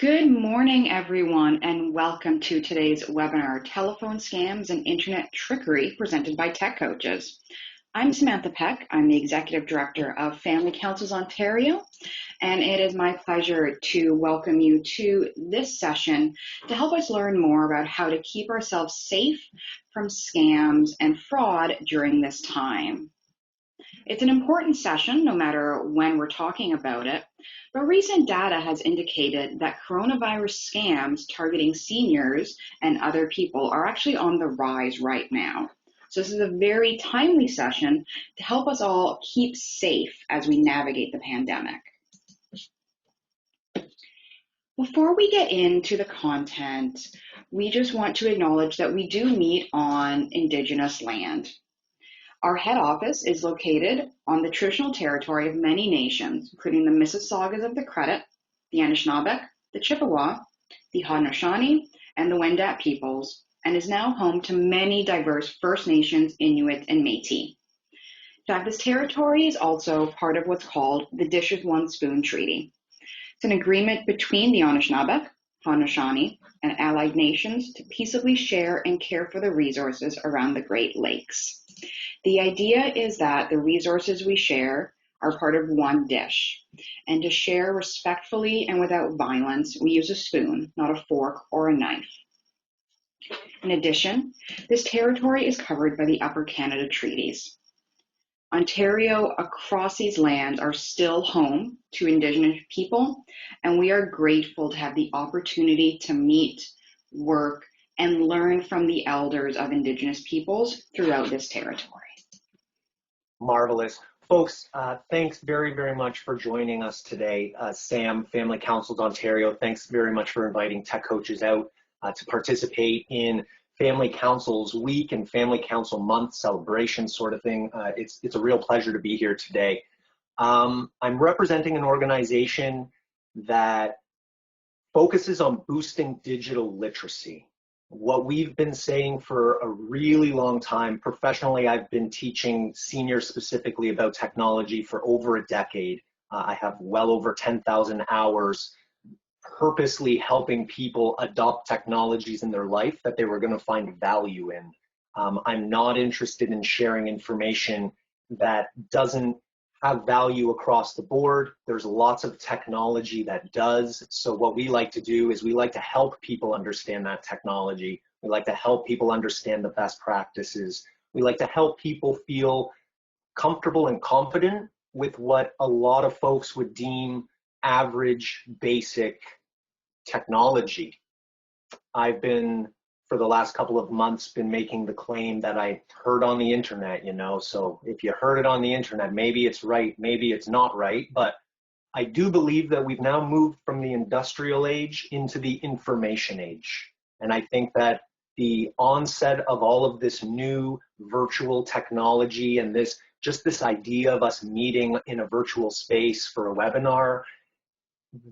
Good morning, everyone, and welcome to today's webinar, Telephone Scams and Internet Trickery, presented by Tech Coaches. I'm Samantha Peck. I'm the Executive Director of Family Councils Ontario, and it is my pleasure to welcome you to this session to help us learn more about how to keep ourselves safe from scams and fraud during this time. It's an important session, no matter when we're talking about it, but recent data has indicated that coronavirus scams targeting seniors and other people are actually on the rise right now. So this is a very timely session to help us all keep safe as we navigate the pandemic. Before we get into the content, we just want to acknowledge that we do meet on Indigenous land. Our head office is located on the traditional territory of many nations, including the Mississaugas of the Credit, the Anishinaabeg, the Chippewa, the Haudenosaunee, and the Wendat peoples, and is now home to many diverse First Nations, Inuit, and Métis. In fact, this territory is also part of what's called the Dish with One Spoon Treaty. It's an agreement between the Anishinaabeg, Haudenosaunee, and allied nations to peaceably share and care for the resources around the Great Lakes. The idea is that the resources we share are part of one dish, and to share respectfully and without violence, we use a spoon, not a fork or a knife. In addition, this territory is covered by the Upper Canada Treaties. Ontario across these lands are still home to Indigenous people, and we are grateful to have the opportunity to meet, work, and learn from the elders of Indigenous peoples throughout this territory. Marvelous. Folks, thanks very, very much for joining us today. Sam, Family Councils Ontario, thanks very much for inviting Tech Coaches out to participate in Family Councils Week and Family Council Month celebration sort of thing. It's a real pleasure to be here today. I'm representing an organization that focuses on boosting digital literacy. What we've been saying for a really long time, professionally, I've been teaching seniors specifically about technology for over a decade. I have well over 10,000 hours purposely helping people adopt technologies in their life that they were going to find value in. I'm not interested in sharing information that doesn't have value across the board. There's lots of technology that does. So what we like to do is we like to help people understand that technology. We like to help people understand the best practices. We like to help people feel comfortable and confident with what a lot of folks would deem average, basic technology. I've been, for the last couple of months, been making the claim that I heard on the internet, so if you heard it on the internet, maybe it's right, maybe it's not right, but I do believe that we've now moved from the industrial age into the information age. And I think that the onset of all of this new virtual technology and this idea of us meeting in a virtual space for a webinar,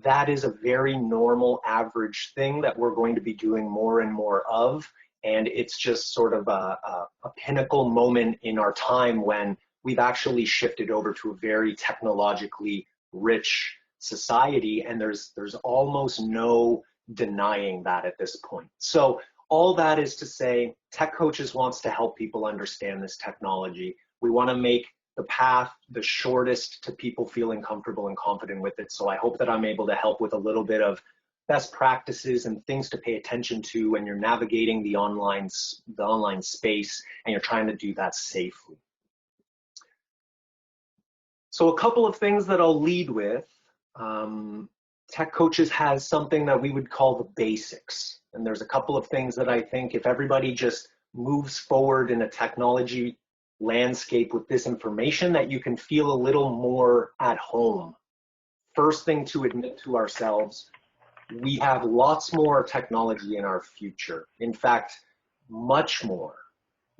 that is a very normal, average thing that we're going to be doing more and more of. And it's just sort of a pinnacle moment in our time when we've actually shifted over to a very technologically rich society. And there's almost no denying that at this point. So all that is to say, Tech Coaches wants to help people understand this technology. We want to make the path the shortest to people feeling comfortable and confident with it. So I hope that I'm able to help with a little bit of best practices and things to pay attention to when you're navigating the online space and you're trying to do that safely. So a couple of things that I'll lead with. Tech Coaches has something that we would call the basics. And there's a couple of things that I think if everybody just moves forward in a technology landscape with this information, that you can feel a little more at home. First thing to admit to ourselves, we have lots more technology in our future. In fact, much more.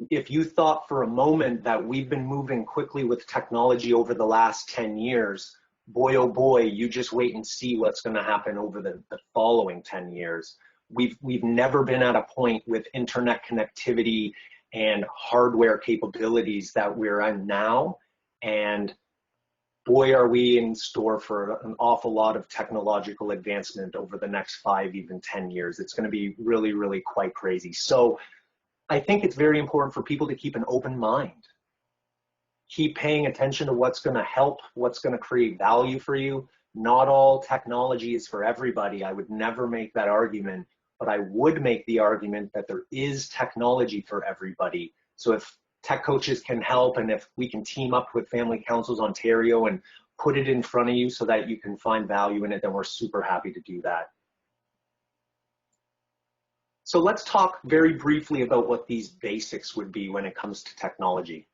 If you thought for a moment that we've been moving quickly with technology over the last 10 years, boy, oh boy, you just wait and see what's going to happen over the following 10 years. We've never been at a point with internet connectivity and hardware capabilities that we're in now. And boy, are we in store for an awful lot of technological advancement over the next 5, even 10 years. It's going to be really, really quite crazy. So I think it's very important for people to keep an open mind. Keep paying attention to what's going to help, what's going to create value for you. Not all technology is for everybody. I would never make that argument, but I would make the argument that there is technology for everybody. So if tech coaches can help, and if we can team up with Family Councils Ontario and put it in front of you so that you can find value in it, then we're super happy to do that. So let's talk very briefly about what these basics would be when it comes to technology.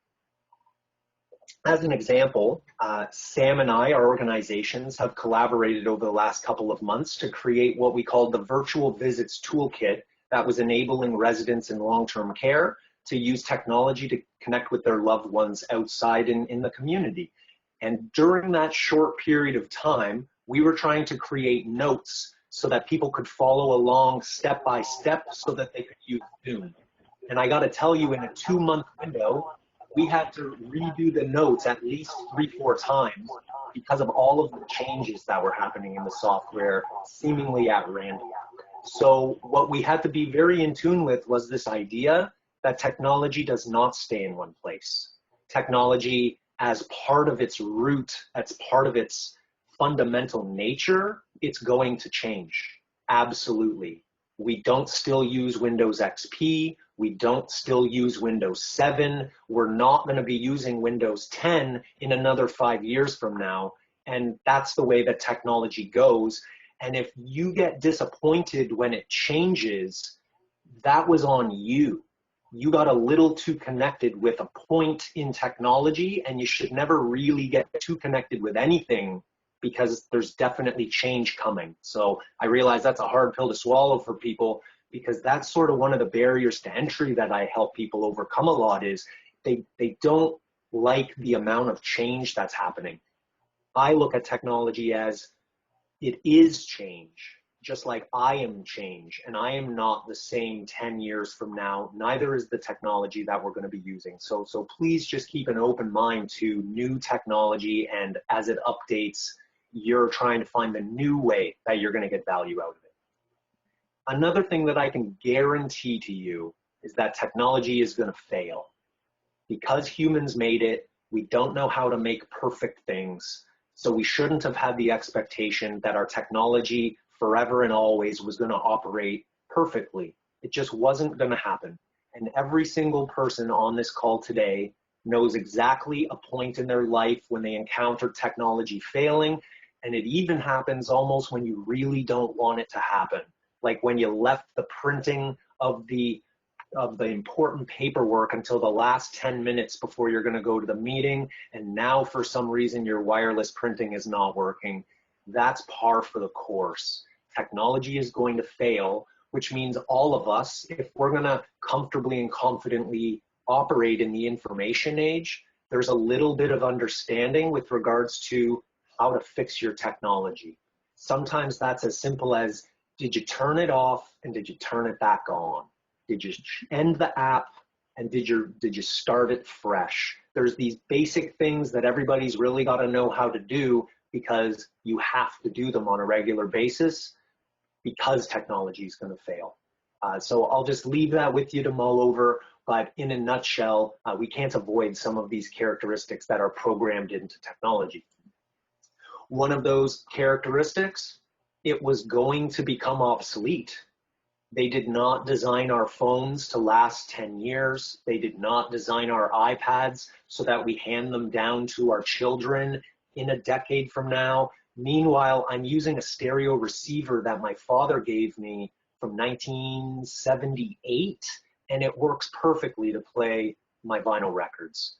As an example, Sam and I, our organizations, have collaborated over the last couple of months to create what we call the Virtual Visits Toolkit that was enabling residents in long-term care to use technology to connect with their loved ones outside in the community. And during that short period of time, we were trying to create notes so that people could follow along step by step so that they could use Zoom. And I got to tell you, in a 2-month window, we had to redo the notes at least 3-4 times because of all of the changes that were happening in the software, seemingly at random. So what we had to be very in tune with was this idea that technology does not stay in one place. Technology, as part of its root, as part of its fundamental nature, it's going to change. Absolutely. We don't still use Windows XP. We don't still use Windows 7. We're not going to be using Windows 10 in another 5 years from now. And that's the way that technology goes. And if you get disappointed when it changes, that was on you. You got a little too connected with a point in technology, and you should never really get too connected with anything, because there's definitely change coming. So I realize that's a hard pill to swallow for people, because that's sort of one of the barriers to entry that I help people overcome a lot, is they don't like the amount of change that's happening. I look at technology as it is change, just like I am change, and I am not the same 10 years from now. Neither is the technology that we're going to be using. So please just keep an open mind to new technology, and as it updates, you're trying to find the new way that you're going to get value out of it. Another thing that I can guarantee to you is that technology is going to fail. Because humans made it, we don't know how to make perfect things. So we shouldn't have had the expectation that our technology forever and always was going to operate perfectly. It just wasn't going to happen. And every single person on this call today knows exactly a point in their life when they encounter technology failing. And it even happens almost when you really don't want it to happen. Like when you left the printing of the important paperwork until the last 10 minutes before you're going to go to the meeting, and now for some reason your wireless printing is not working. That's par for the course. Technology is going to fail, which means all of us, if we're going to comfortably and confidently operate in the information age, there's a little bit of understanding with regards to how to fix your technology. Sometimes that's as simple as, did you turn it off and did you turn it back on? Did you end the app and did you start it fresh? There's these basic things that everybody's really got to know how to do, because you have to do them on a regular basis, because technology is going to fail. So I'll just leave that with you to mull over, but in a nutshell, we can't avoid some of these characteristics that are programmed into technology. One of those characteristics, it was going to become obsolete. They did not design our phones to last 10 years. They did not design our iPads so that we hand them down to our children in a decade from now. Meanwhile, I'm using a stereo receiver that my father gave me from 1978, and it works perfectly to play my vinyl records.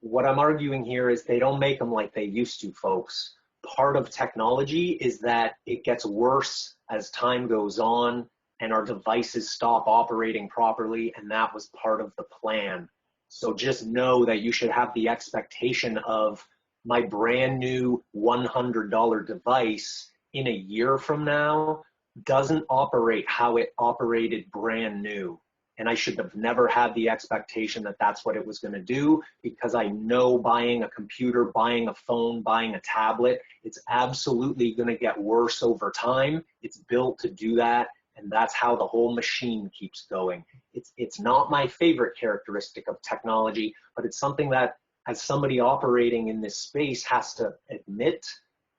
What I'm arguing here is they don't make them like they used to, folks. Part of technology is that it gets worse as time goes on, and our devices stop operating properly, and that was part of the plan. So just know that you should have the expectation of my brand new $100 device in a year from now doesn't operate how it operated brand new. And I should have never had the expectation that that's what it was going to do, because I know buying a computer, buying a phone, buying a tablet, it's absolutely going to get worse over time. It's built to do that. And that's how the whole machine keeps going. It's not my favorite characteristic of technology, but it's something that, as somebody operating in this space, has to admit,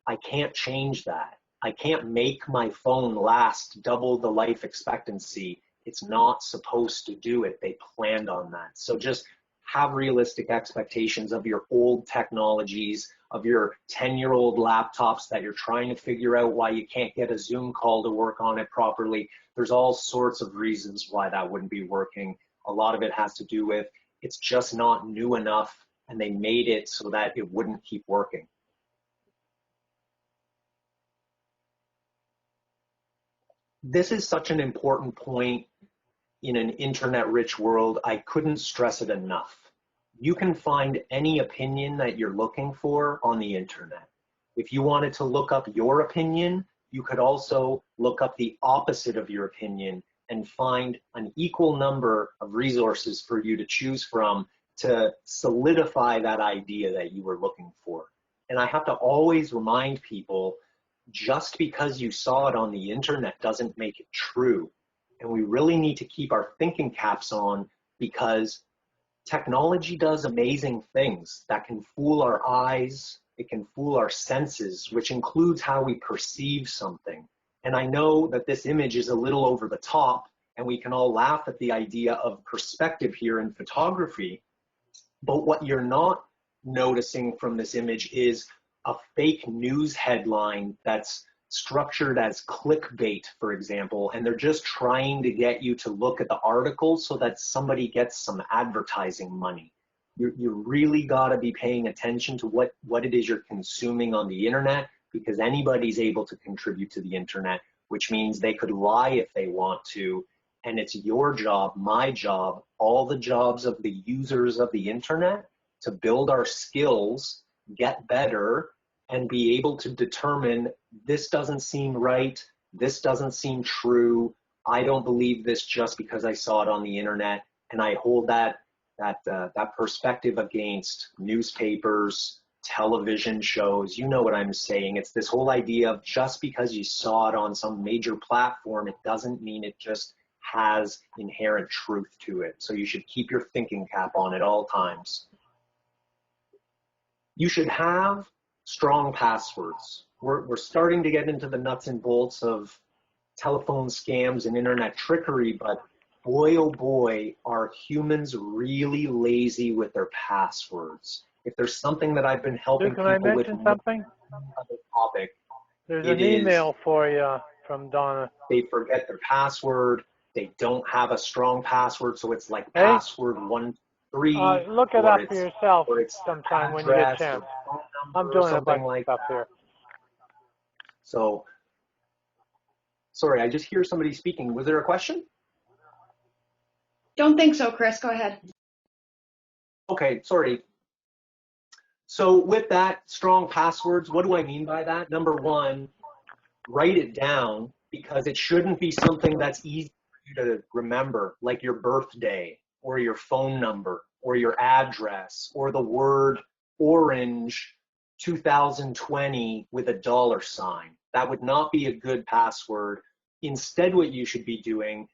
I can't change that. I can't make my phone last double the life expectancy. It's not supposed to do it. They planned on that. So just have realistic expectations of your old technologies, of your 10-year-old laptops that you're trying to figure out why you can't get a Zoom call to work on it properly. There's all sorts of reasons why that wouldn't be working. A lot of it has to do with it's just not new enough, and they made it so that it wouldn't keep working. This is such an important point in an internet-rich world. I couldn't stress it enough. You can find any opinion that you're looking for on the internet. If you wanted to look up your opinion, you could also look up the opposite of your opinion and find an equal number of resources for you to choose from to solidify that idea that you were looking for. And I have to always remind people, just because you saw it on the internet doesn't make it true. And we really need to keep our thinking caps on, because technology does amazing things that can fool our eyes, it can fool our senses, which includes how we perceive something. And I know that this image is a little over the top, and we can all laugh at the idea of perspective here in photography. But what you're not noticing from this image is a fake news headline that's structured as clickbait, for example, and they're just trying to get you to look at the article so that somebody gets some advertising money. You really got to be paying attention to what it is you're consuming on the internet, because anybody's able to contribute to the internet, which means they could lie if they want to. And it's your job, my job, all the jobs of the users of the internet to build our skills, get better, and be able to determine, this doesn't seem right, this doesn't seem true, I don't believe this just because I saw it on the internet. And I hold that perspective against newspapers, television shows. You know what I'm saying. It's this whole idea of just because you saw it on some major platform, it doesn't mean it just has inherent truth to it. So you should keep your thinking cap on at all times. You should have strong passwords. We're starting to get into the nuts and bolts of telephone scams and internet trickery, but boy, oh boy, are humans really lazy with their passwords. If there's something that I've been helping Can people with, I mention something? Other topic, there's an email for you from Donna. They forget their password. They don't have a strong password, so it's like password 123. Look it up for yourself sometime when you get a chance. I'm doing a bunch of stuff here. So, sorry, I just hear somebody speaking. Was there a question? Don't think so, Chris. Go ahead. Okay, sorry. So with that, strong passwords, what do I mean by that? Number one, write it down, because it shouldn't be something that's easy for you to remember, like your birthday or your phone number or your address or the word orange 2020 with a $sign. That would not be a good password. Instead, what you should be doing,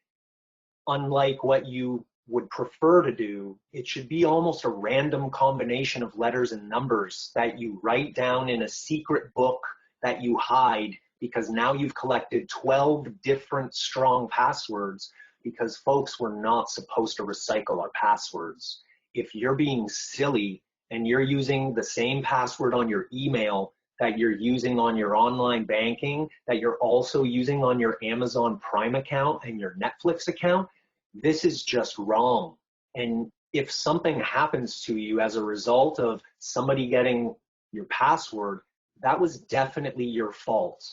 unlike what you would prefer to do, it should be almost a random combination of letters and numbers that you write down in a secret book that you hide, because now you've collected 12 different strong passwords, because folks, we're not supposed to recycle our passwords. If you're being silly and you're using the same password on your email that you're using on your online banking, that you're also using on your Amazon Prime account and your Netflix account, this is just wrong. And if something happens to you as a result of somebody getting your password, that was definitely your fault.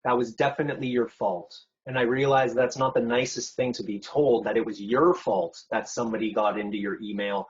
That was definitely your fault. And I realize that's not the nicest thing to be told, that it was your fault that somebody got into your email,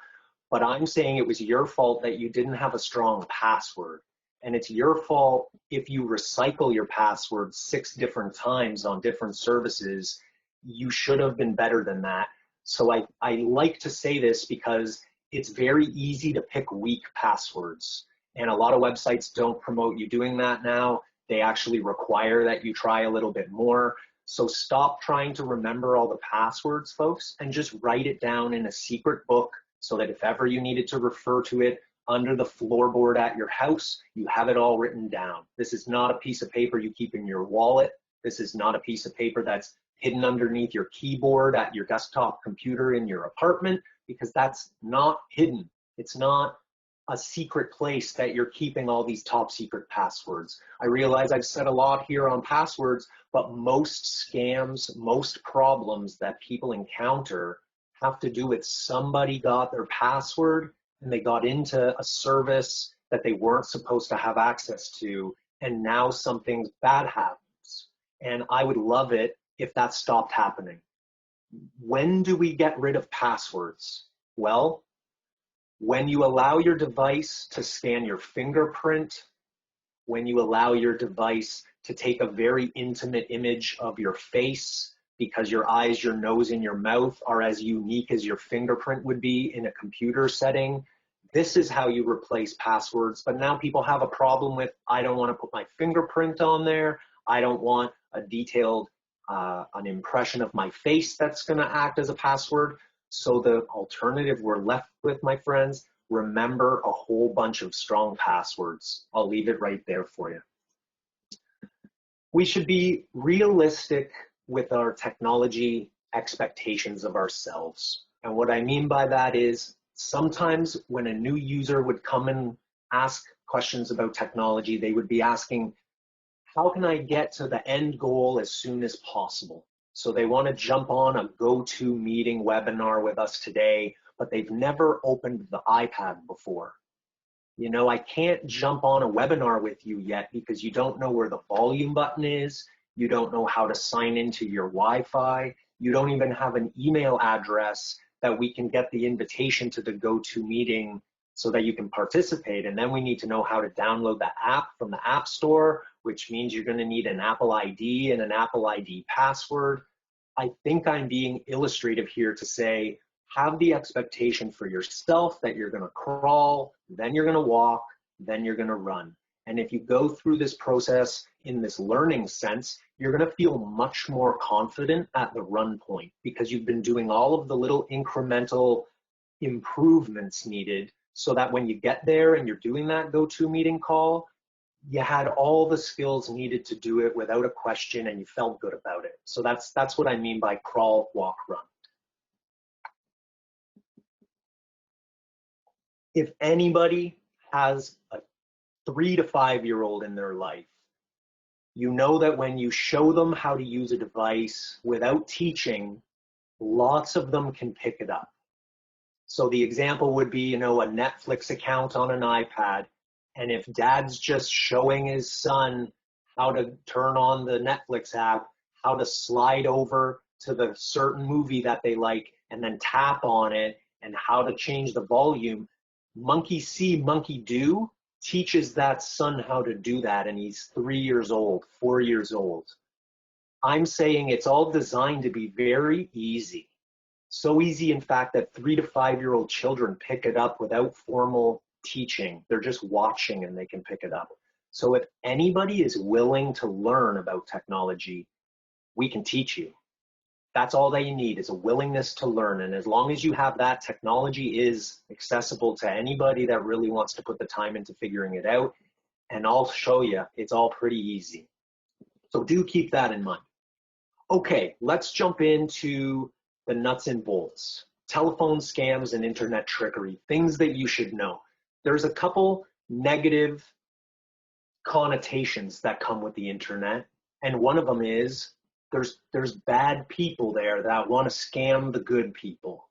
but I'm saying it was your fault that you didn't have a strong password. And it's your fault if you recycle your password 6 different times on different services. You should have been better than that. So I like to say this because it's very easy to pick weak passwords. And a lot of websites don't promote you doing that now. They actually require that you try a little bit more. So stop trying to remember all the passwords, folks, and just write it down in a secret book so that if ever you needed to refer to it under the floorboard at your house, you have it all written down. This is not a piece of paper you keep in your wallet. This is not a piece of paper that's hidden underneath your keyboard at your desktop computer in your apartment, because that's not hidden. It's not a secret place that you're keeping all these top secret passwords. I realize I've said a lot here on passwords, but most scams, most problems that people encounter have to do with somebody got their password and they got into a service that they weren't supposed to have access to, and now something bad happens. And I would love it if that stopped happening. When do we get rid of passwords? Well, when you allow your device to scan your fingerprint, when you allow your device to take a very intimate image of your face, because your eyes, your nose, and your mouth are as unique as your fingerprint would be in a computer setting. This is how you replace passwords. But now people have a problem with, I don't want to put my fingerprint on there. I don't want a detailed an impression of my face that's going to act as a password. So the alternative we're left with, my friends, remember a whole bunch of strong passwords. I'll leave it right there for you. We should be realistic with our technology expectations of ourselves. And what I mean by that is sometimes when a new user would come and ask questions about technology, they would be asking, how can I get to the end goal as soon as possible? So they want to jump on a GoToMeeting webinar with us today, but they've never opened the iPad before. You know, I can't jump on a webinar with you yet because you don't know where the volume button is. You don't know how to sign into your Wi-Fi. You don't even have an email address that we can get the invitation to the GoToMeeting so that you can participate. And then we need to know how to download the app from the App Store, which means you're going to need an Apple ID and an Apple ID password. I think I'm being illustrative here to say, have the expectation for yourself that you're going to crawl, then you're going to walk, then you're going to run. And if you go through this process in this learning sense, you're going to feel much more confident at the run point because you've been doing all of the little incremental improvements needed so that when you get there and you're doing that GoToMeeting call, you had all the skills needed to do it without a question and you felt good about it. So that's what I mean by crawl, walk, run. If anybody has a 3 to 5 year old in their life, you know that when you show them how to use a device without teaching, lots of them can pick it up. So the example would be, you know, a Netflix account on an iPad, and if dad's just showing his son how to turn on the Netflix app, how to slide over to the certain movie that they like, and then tap on it, and how to change the volume, monkey see, monkey do teaches that son how to do that, and he's 3 years old, 4 years old. I'm saying it's all designed to be very easy. So easy, in fact, that 3 to 5 year old children pick it up without formal teaching. They're just watching and they can pick it up. So if anybody is willing to learn about technology, we can teach you. That's all that you need is a willingness to learn. And as long as you have that, technology is accessible to anybody that really wants to put the time into figuring it out. And I'll show you, it's all pretty easy. So do keep that in mind. Okay, let's jump into the nuts and bolts. Telephone scams and internet trickery, things that you should know. There's a couple negative connotations that come with the internet. And one of them is there's bad people there that want to scam the good people.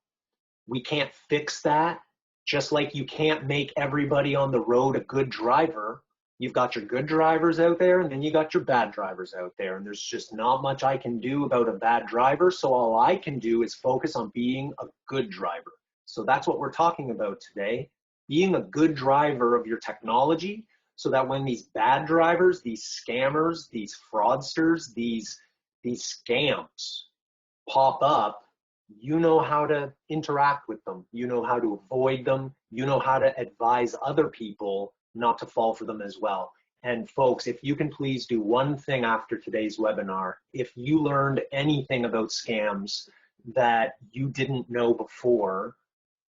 We can't fix that. Just like you can't make everybody on the road a good driver. You've got your good drivers out there, and then you got your bad drivers out there. And there's just not much I can do about a bad driver. So all I can do is focus on being a good driver. So that's what we're talking about today. Being a good driver of your technology so that when these bad drivers, these scammers, these fraudsters, these scams pop up, You know how to interact with them. You know how to avoid them. You know how to advise other people not to fall for them as well. And folks, if you can please do one thing after today's webinar, if you learned anything about scams that you didn't know before,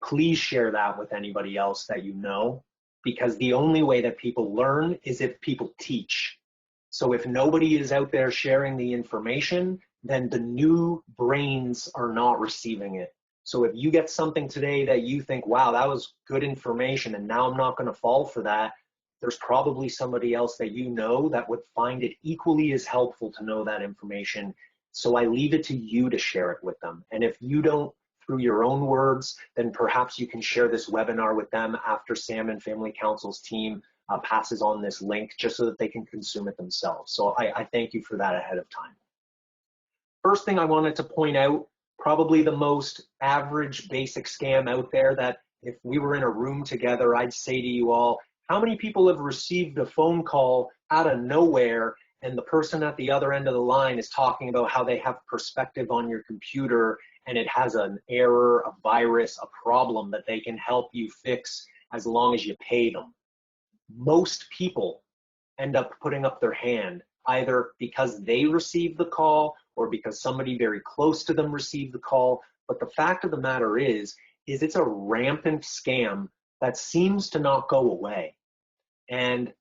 please share that with anybody else that you know, because the only way that people learn is if people teach. So if nobody is out there sharing the information, then the new brains are not receiving it. So if you get something today that you think, wow, that was good information, and now I'm not going to fall for that, there's probably somebody else that you know that would find it equally as helpful to know that information. So I leave it to you to share it with them. And if you don't, through your own words, then perhaps you can share this webinar with them after Sam and Family Counsel's team passes on this link, just so that they can consume it themselves. So I thank you for that ahead of time. First thing I wanted to point out, probably the most average basic scam out there that if we were in a room together, I'd say to you all, how many people have received a phone call out of nowhere and the person at the other end of the line is talking about how they have perspective on your computer and it has an error, a virus, a problem that they can help you fix as long as you pay them? Most people end up putting up their hand, either because they received the call or because somebody very close to them received the call. But the fact of the matter is it's a rampant scam that seems to not go away. And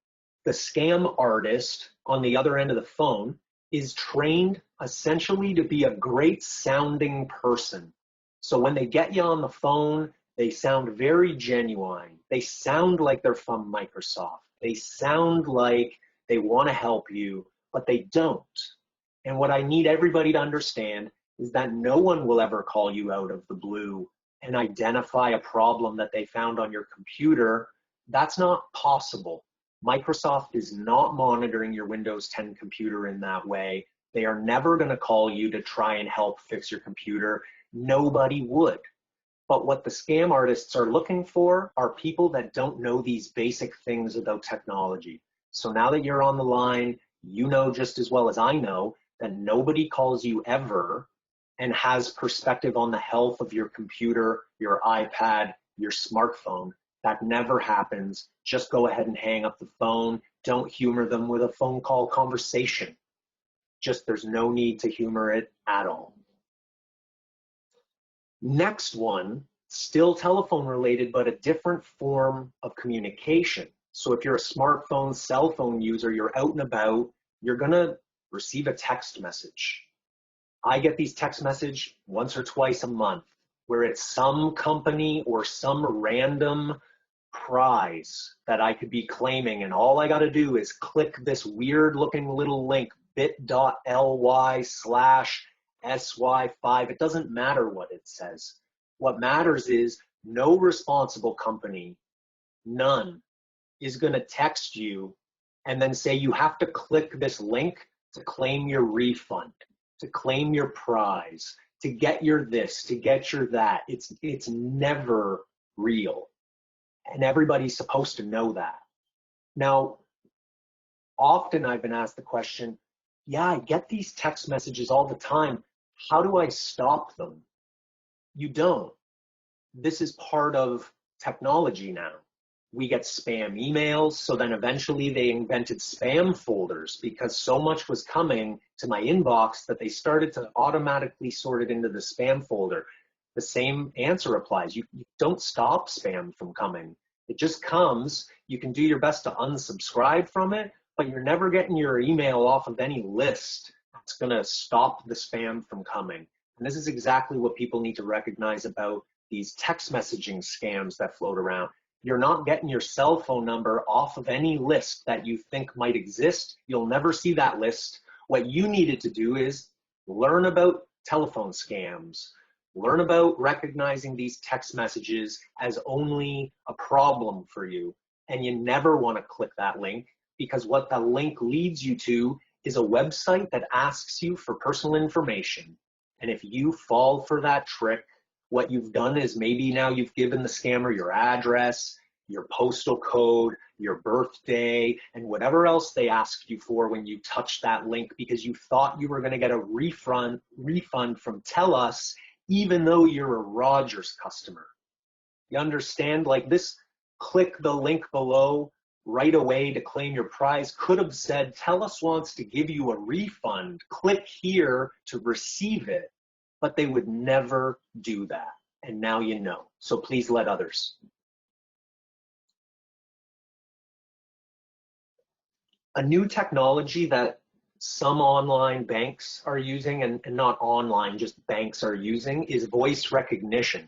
the scam artist on the other end of the phone is trained essentially to be a great sounding person. So when they get you on the phone, they sound very genuine. They sound like they're from Microsoft. They sound like they want to help you, but they don't. And what I need everybody to understand is that no one will ever call you out of the blue and identify a problem that they found on your computer. That's not possible. Microsoft is not monitoring your Windows 10 computer in that way. They are never going to call you to try and help fix your computer. Nobody would. But what the scam artists are looking for are people that don't know these basic things about technology. So now that you're on the line, you know just as well as I know that nobody calls you ever and has perspective on the health of your computer, your iPad, your smartphone. That never happens. Just go ahead and hang up the phone. Don't humor them with a phone call conversation. Just there's no need to humor it at all. Next one, still telephone related, but a different form of communication. So if you're a smartphone, cell phone user, you're out and about, you're gonna receive a text message. I get these text messages once or twice a month where it's some company or some random prize that I could be claiming, and all I gotta do is click this weird looking little link, bit.ly/SY5. It doesn't matter what it says. What matters is no responsible company, none, is going to text you and then say you have to click this link to claim your refund, to claim your prize, to get your this, to get your that. It's never real. And everybody's supposed to know that. Now, often I've been asked the question, yeah, I get these text messages all the time. How do I stop them? You don't. This is part of technology now. We get spam emails, so then eventually they invented spam folders because so much was coming to my inbox that they started to automatically sort it into the spam folder. The same answer applies. You don't stop spam from coming. It just comes. You can do your best to unsubscribe from it, but you're never getting your email off of any list that's going to stop the spam from coming. And this is exactly what people need to recognize about these text messaging scams that float around. You're not getting your cell phone number off of any list that you think might exist. You'll never see that list. What you needed to do is learn about telephone scams, learn about recognizing these text messages as only a problem for you. And you never want to click that link, because what the link leads you to is a website that asks you for personal information. And if you fall for that trick, what you've done is maybe now you've given the scammer your address, your postal code, your birthday, and whatever else they asked you for when you touched that link because you thought you were going to get a refund from Tell Us, even though you're a Rogers customer. You understand? Like this, click the link below right away to claim your prize could have said, TELUS wants to give you a refund. Click here to receive it. But they would never do that. And now you know. So please let others. A new technology that some online banks are using, and not online, just banks are using, is voice recognition,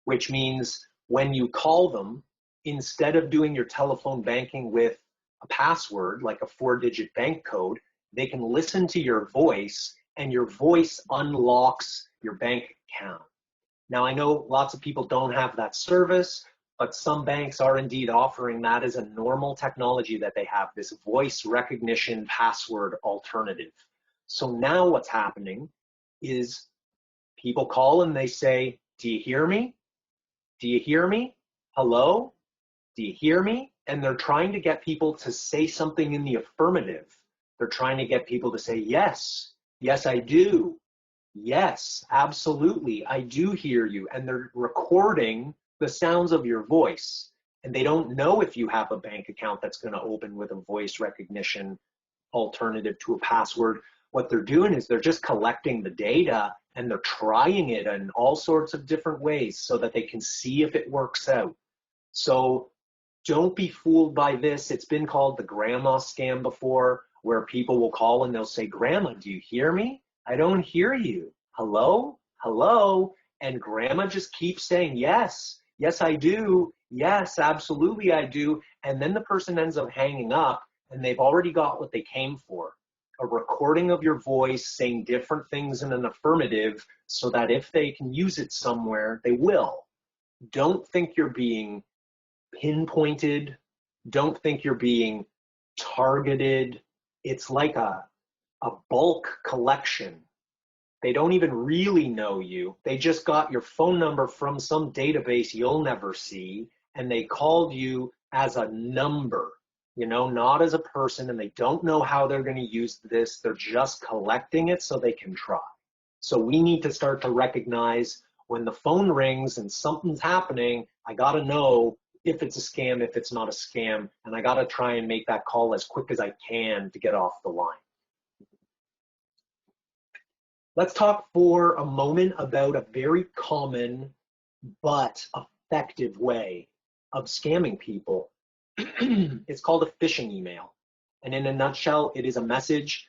which means when you call them, instead of doing your telephone banking with a password, like a 4-digit bank code, they can listen to your voice, and your voice unlocks your bank account. Now, I know lots of people don't have that service, but some banks are indeed offering that as a normal technology that they have, this voice recognition password alternative. So now what's happening is people call and they say, do you hear me? Do you hear me? Hello? Do you hear me? And they're trying to get people to say something in the affirmative. They're trying to get people to say, yes, yes, I do. Yes, absolutely, I do hear you. And they're recording the sounds of your voice. And they don't know if you have a bank account that's going to open with a voice recognition alternative to a password. What they're doing is they're just collecting the data and they're trying it in all sorts of different ways so that they can see if it works out. So don't be fooled by this. It's been called the grandma scam before, where people will call and they'll say, Grandma, do you hear me? I don't hear you. Hello? Hello? And grandma just keeps saying, yes, yes, I do. Yes, absolutely, I do. And then the person ends up hanging up and they've already got what they came for. A recording of your voice saying different things in an affirmative so that if they can use it somewhere, they will. Don't think you're being pinpointed. Don't think you're being targeted. It's like a bulk collection. They don't even really know you. They just got your phone number from some database you'll never see, and they called you as a number, you know, not as a person, and they don't know how they're going to use this. They're just collecting it so they can try. So we need to start to recognize when the phone rings and something's happening, I got to know if it's a scam, if it's not a scam, and I got to try and make that call as quick as I can to get off the line. Let's talk for a moment about a very common but effective way of scamming people. It's called a phishing email. And in a nutshell, it is a message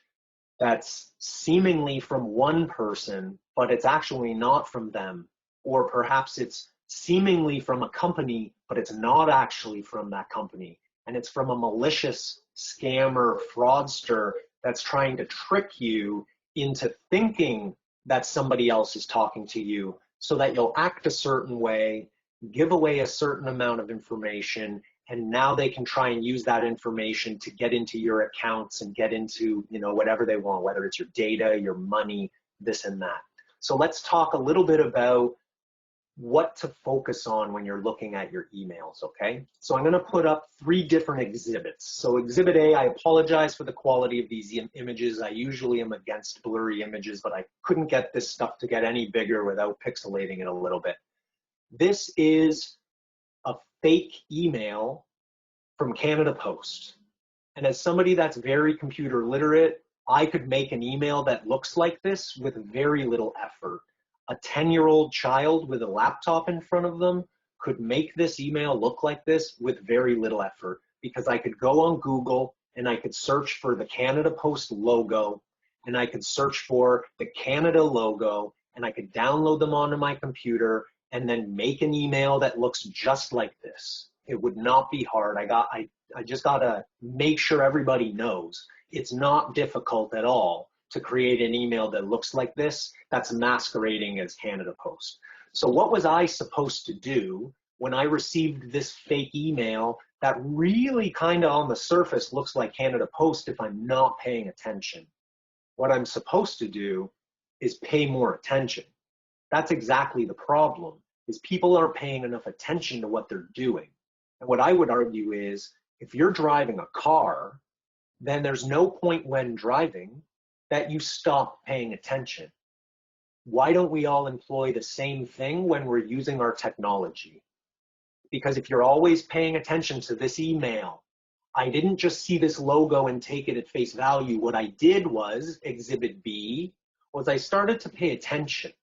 that's seemingly from one person, but it's actually not from them. Or perhaps it's seemingly from a company, but it's not actually from that company. And it's from a malicious scammer, fraudster that's trying to trick you into thinking that somebody else is talking to you so that you'll act a certain way, give away a certain amount of information, and now they can try and use that information to get into your accounts and get into, you know, whatever they want, whether it's your data, your money, this and that. So let's talk a little bit about what to focus on when you're looking at your emails, okay? So I'm gonna put up 3 different exhibits. So exhibit A, I apologize for the quality of these images. I usually am against blurry images, but I couldn't get this stuff to get any bigger without pixelating it a little bit. This is a fake email from Canada Post. And as somebody that's very computer literate, I could make an email that looks like this with very little effort. A 10-year-old child with a laptop in front of them could make this email look like this with very little effort, because I could go on Google and I could search for the Canada Post logo, and I could search for the Canada logo, and I could download them onto my computer and then make an email that looks just like this. It would not be hard. I just gotta make sure everybody knows it's not difficult at all to create an email that looks like this that's masquerading as Canada Post. So what was I supposed to do when I received this fake email that really kind of on the surface looks like Canada Post if I'm not paying attention? What I'm supposed to do is pay more attention. That's exactly the problem, is people aren't paying enough attention to what they're doing. And what I would argue is, if you're driving a car, then there's no point when driving that you stop paying attention. why don't we all employ the same thing when we're using our technology? Because if you're always paying attention to this email, I didn't just see this logo and take it at face value. What I did was, Exhibit B, was I started to pay attention.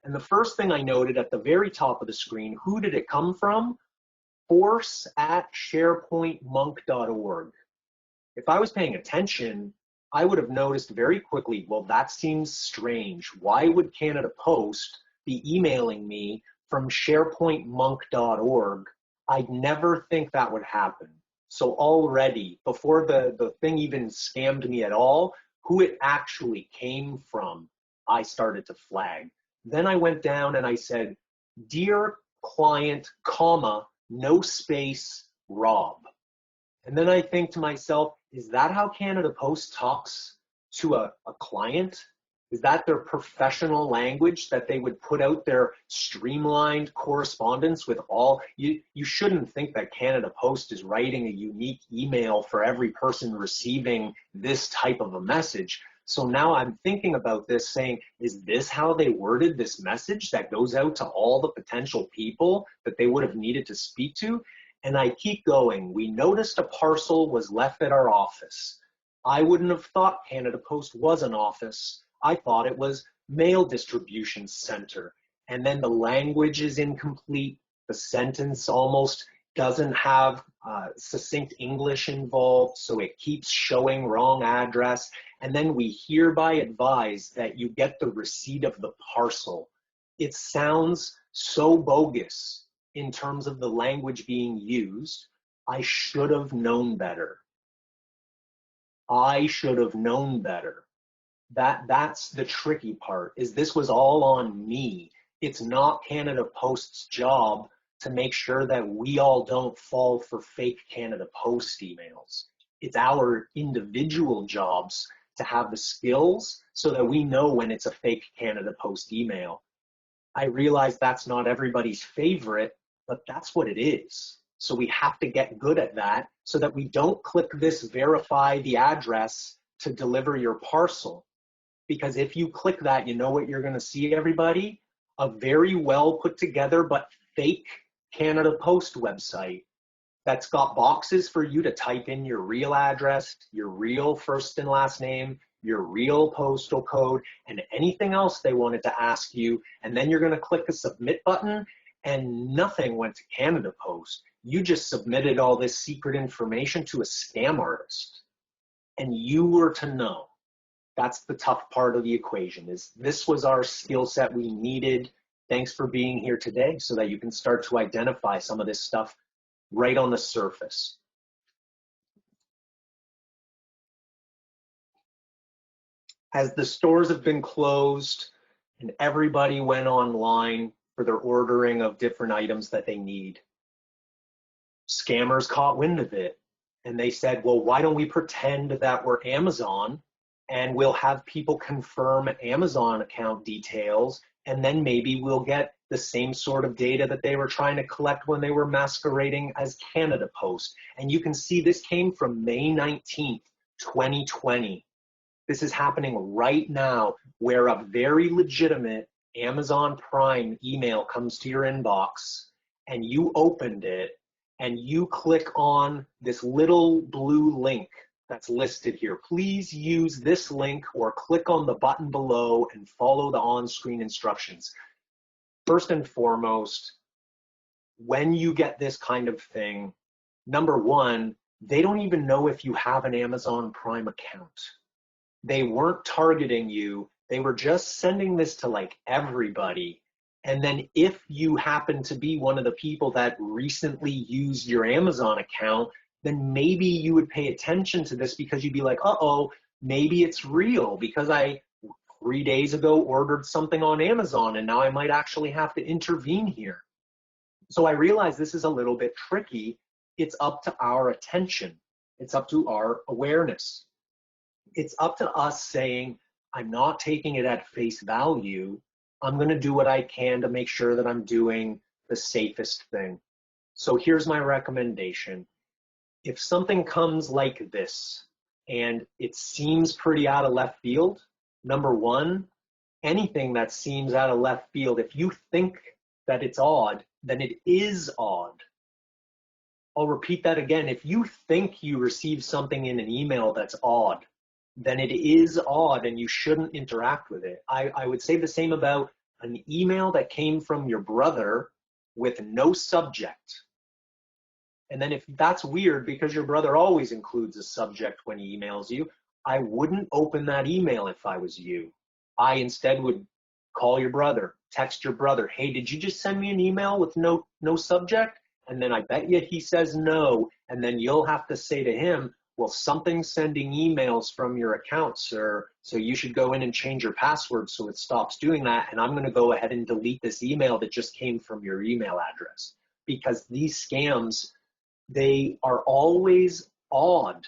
And the first thing I noted at the very top of the screen, who did it come from? force@sharepointmonk.org. If I was paying attention, I would have noticed very quickly, well, that seems strange. Why would Canada Post be emailing me from sharepointmonk.org? I'd never think that would happen. So already, before the thing even scammed me at all, who it actually came from, I started to flag. Then I went down and I said, dear client, comma, no space, Rob. And then I think to myself, is that how Canada Post talks to a client? Is that their professional language, that they would put out their streamlined correspondence with all? You shouldn't think that Canada Post is writing a unique email for every person receiving this type of a message. So now I'm thinking about this saying, is this how they worded this message that goes out to all the potential people that they would have needed to speak to? And I keep going. We noticed a parcel was left at our office. I wouldn't have thought Canada Post was an office. I thought it was mail distribution center. And then the language is incomplete. The sentence almost doesn't have succinct English involved, so it keeps showing wrong address. And then we hereby advise that you get the receipt of the parcel. It sounds so bogus in terms of the language being used. I should have known better. I should have known better. That's the tricky part, is this was all on me. It's not Canada Post's job to make sure that we all don't fall for fake Canada Post emails. It's our individual jobs to have the skills so that we know when it's a fake Canada Post email. I realize that's not everybody's favorite, but that's what it is. So we have to get good at that so that we don't click this verify the address to deliver your parcel. Because if you click that, you know what you're going to see, everybody? A very well put together but fake Canada Post website that's got boxes for you to type in your real address, your real first and last name, your real postal code, and anything else they wanted to ask you. And then you're going to click the submit button, and nothing went to Canada Post. You just submitted all this secret information to a scam artist. And you were to know. That's the tough part of the equation, is this was our skill set we needed. Thanks for being here today so that you can start to identify some of this stuff right on the surface. As the stores have been closed and everybody went online for their ordering of different items that they need, scammers caught wind of it and they said, well, why don't we pretend that we're Amazon and we'll have people confirm Amazon account details, and then maybe we'll get the same sort of data that they were trying to collect when they were masquerading as Canada Post. And you can see this came from May 19th, 2020. This is happening right now, where a very legitimate Amazon Prime email comes to your inbox and you opened it and you click on this little blue link that's listed here. Please use this link or click on the button below and follow the on-screen instructions. First and foremost, when you get this kind of thing, number one, they don't even know if you have an Amazon Prime account. They weren't targeting you. They were just sending this to like everybody. And then if you happen to be one of the people that recently used your Amazon account, then maybe you would pay attention to this because you'd be like, uh-oh, maybe it's real because I 3 days ago ordered something on Amazon and now I might actually have to intervene here. So I realize this is a little bit tricky. It's up to our attention. It's up to our awareness. It's up to us saying, I'm not taking it at face value. I'm going to do what I can to make sure that I'm doing the safest thing. So here's my recommendation. If something comes like this and it seems pretty out of left field, number one, anything that seems out of left field, if you think that it's odd, then it is odd. I'll repeat that again. If you think you receive something in an email that's odd, then it is odd and you shouldn't interact with it. I would say the same about an email that came from your brother with no subject. And then if that's weird because your brother always includes a subject when he emails you, I wouldn't open that email if I was you. I instead would call your brother, text your brother, hey, did you just send me an email with no subject? And then I bet you he says no, and then you'll have to say to him, well, something's sending emails from your account, sir, so you should go in and change your password so it stops doing that, and I'm going to go ahead and delete this email that just came from your email address. Because these scams, they are always odd.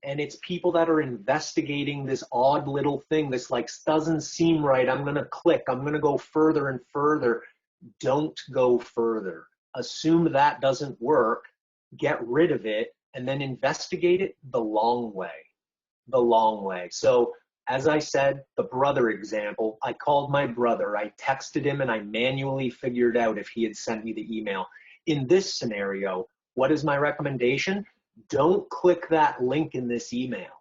And it's people that are investigating this odd little thing, this like doesn't seem right, I'm going to click, I'm going to go further and further. Don't go further. Assume that doesn't work, get rid of it, and then investigate it the long way. The long way. So as I said, the brother example, I called my brother, I texted him, and I manually figured out if he had sent me the email. In this scenario, what is my recommendation? Don't click that link in this email.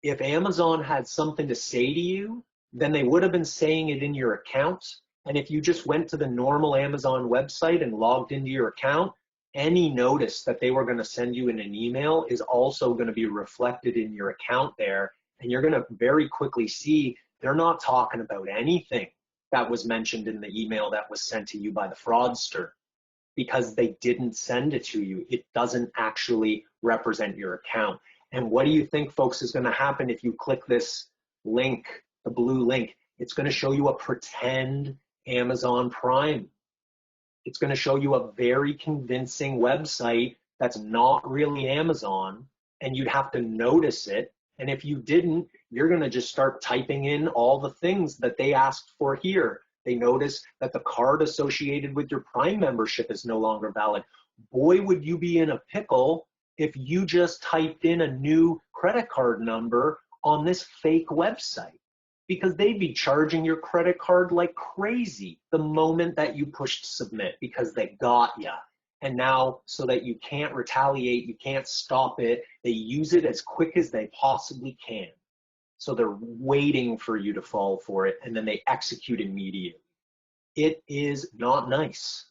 If Amazon had something to say to you, then they would have been saying it in your account. And if you just went to the normal Amazon website and logged into your account, any notice that they were going to send you in an email is also going to be reflected in your account there. And you're going to very quickly see they're not talking about anything that was mentioned in the email that was sent to you by the fraudster, because they didn't send it to you. It doesn't actually represent your account. And what do you think, folks, is going to happen if you click this link, the blue link? It's going to show you a pretend Amazon Prime. It's going to show you a very convincing website that's not really Amazon, and you'd have to notice it. And if you didn't, you're going to just start typing in all the things that they asked for here. They notice that the card associated with your Prime membership is no longer valid. Boy, would you be in a pickle if you just typed in a new credit card number on this fake website, because they'd be charging your credit card like crazy the moment that you pushed submit, because they got you. And now, so that you can't retaliate, you can't stop it, they use it as quick as they possibly can. So they're waiting for you to fall for it, and then they execute immediately. It is not nice.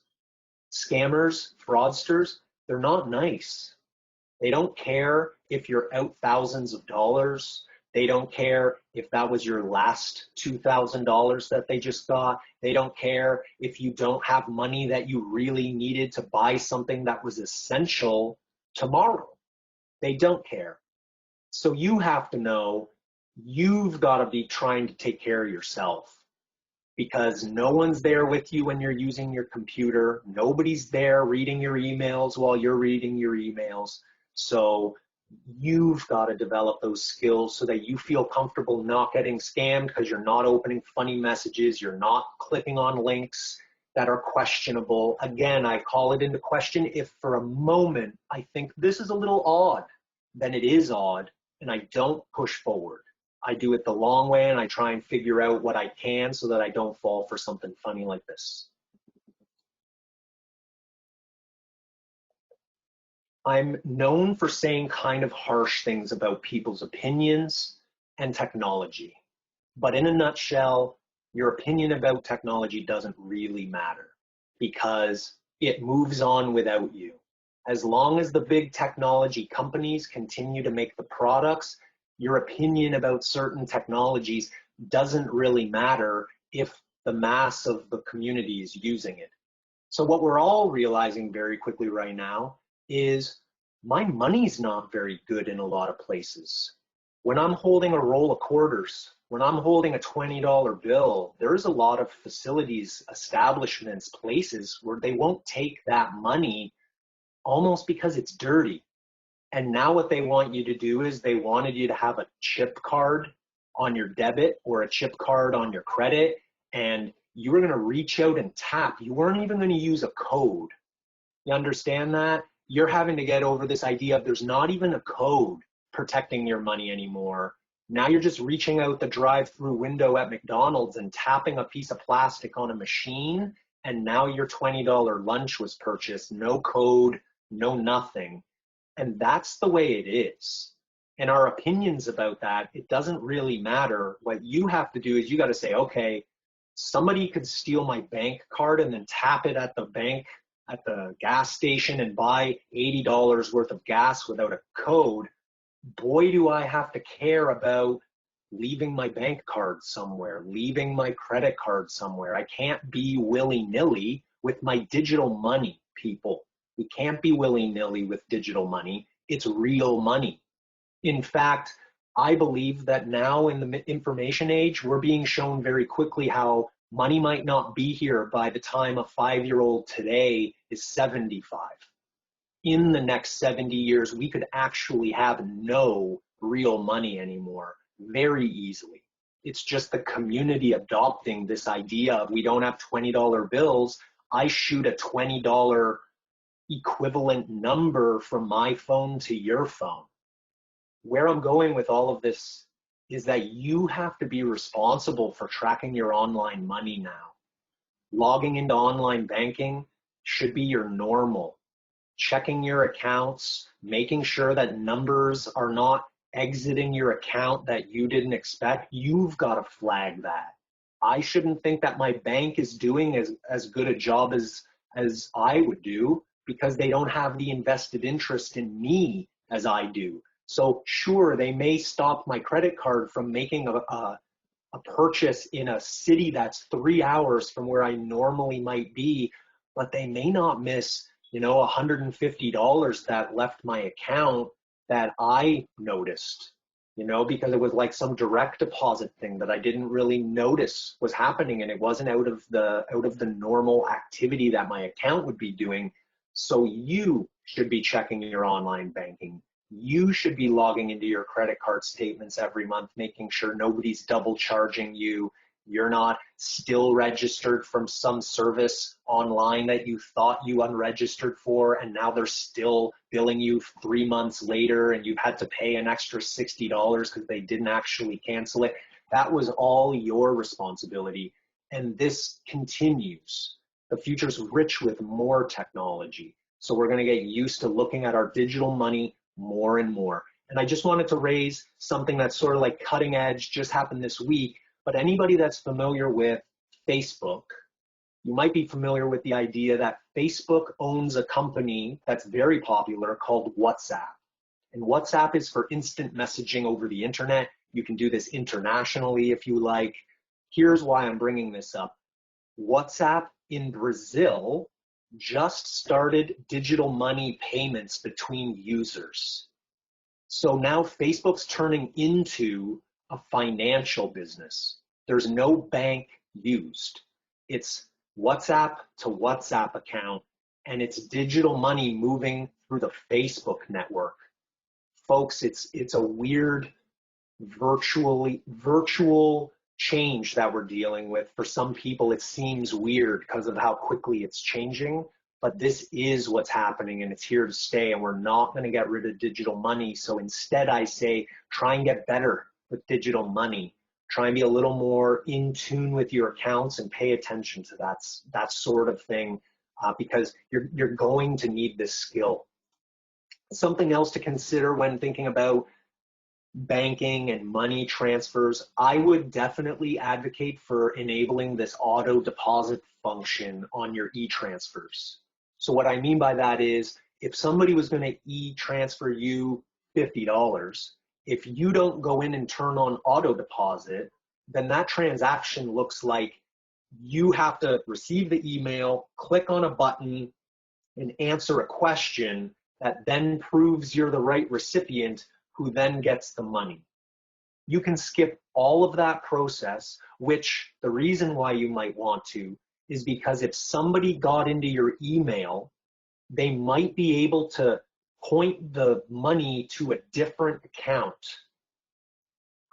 Scammers, fraudsters, they're not nice. They don't care if you're out thousands of dollars. They don't care if that was your last $2,000 that they just got. They don't care if you don't have money that you really needed to buy something that was essential tomorrow. They don't care. So you have to know you've got to be trying to take care of yourself, because no one's there with you when you're using your computer. Nobody's there reading your emails while you're reading your emails. So you've got to develop those skills so that you feel comfortable not getting scammed, because you're not opening funny messages, you're not clicking on links that are questionable. Again, I call it into question if for a moment I think this is a little odd, then it is odd, and I don't push forward. I do it the long way, and I try and figure out what I can so that I don't fall for something funny like this. I'm known for saying kind of harsh things about people's opinions and technology. But in a nutshell, your opinion about technology doesn't really matter, because it moves on without you. As long as the big technology companies continue to make the products, your opinion about certain technologies doesn't really matter if the mass of the community is using it. So what we're all realizing very quickly right now is my money's not very good in a lot of places. When I'm holding a roll of quarters, when I'm holding a $20 bill, there's a lot of facilities, establishments, places where they won't take that money almost because it's dirty. And now what they want you to do is they wanted you to have a chip card on your debit or a chip card on your credit, and you were going to reach out and tap. You weren't even going to use a code. You understand that? You're having to get over this idea of there's not even a code protecting your money anymore. Now you're just reaching out the drive-through window at McDonald's and tapping a piece of plastic on a machine, and now your $20 lunch was purchased, no code, no nothing. And that's the way it is. And our opinions about that, it doesn't really matter. What you have to do is you got to say, okay, somebody could steal my bank card and then tap it at the bank, at the gas station, and buy $80 worth of gas without a code. Boy, do I have to care about leaving my bank card somewhere, leaving my credit card somewhere. I can't be willy-nilly with my digital money, people. We can't be willy-nilly with digital money. It's real money. In fact, I believe that now in the information age, we're being shown very quickly how money might not be here by the time a 5-year-old today is 75. In the next 70 years, we could actually have no real money anymore very easily. It's just the community adopting this idea of we don't have $20 bills. I shoot a $20 equivalent number from my phone to your phone. Where I'm going with all of this is that you have to be responsible for tracking your online money now. Logging into online banking should be your normal. Checking your accounts, making sure that numbers are not exiting your account that you didn't expect, you've got to flag that. I shouldn't think that my bank is doing as good a job as I would do because they don't have the invested interest in me as I do. So sure, they may stop my credit card from making a purchase in a city that's 3 hours from where I normally might be, but they may not miss, $150 that left my account that I noticed, because it was like some direct deposit thing that I didn't really notice was happening, and it wasn't out of the normal activity that my account would be doing. So you should be checking your online banking. You should be logging into your credit card statements every month, making sure nobody's double charging you. You're not still registered from some service online that you thought you unregistered for, and now they're still billing you 3 months later, and you've had to pay an extra $60 because they didn't actually cancel it. That was all your responsibility, and this continues. The future's rich with more technology, so we're going to get used to looking at our digital money more and more. And I just wanted to raise something that's sort of like cutting edge, just happened this week. But anybody that's familiar with Facebook, you might be familiar with the idea that Facebook owns a company that's very popular called WhatsApp. And WhatsApp is for instant messaging over the internet. You can do this internationally if you like. Here's why I'm bringing this up. WhatsApp in Brazil just started digital money payments between users. So now Facebook's turning into a financial business. There's no bank used. It's WhatsApp to WhatsApp account, and it's digital money moving through the Facebook network. Folks, it's a weird virtual change that we're dealing with. For some people, it seems weird because of how quickly it's changing, but this is what's happening, and it's here to stay, and we're not going to get rid of digital money. So instead, I say, try and get better with digital money. Try and be a little more in tune with your accounts and pay attention to that sort of thing, because you're going to need this skill. Something else to consider when thinking about banking and money transfers, I would definitely advocate for enabling this auto deposit function on your e-transfers. So what I mean by that is, if somebody was going to e-transfer you $50, if you don't go in and turn on auto deposit, then that transaction looks like you have to receive the email, click on a button, and answer a question that then proves you're the right recipient, who then gets the money. You can skip all of that process, which the reason why you might want to is because if somebody got into your email, they might be able to point the money to a different account.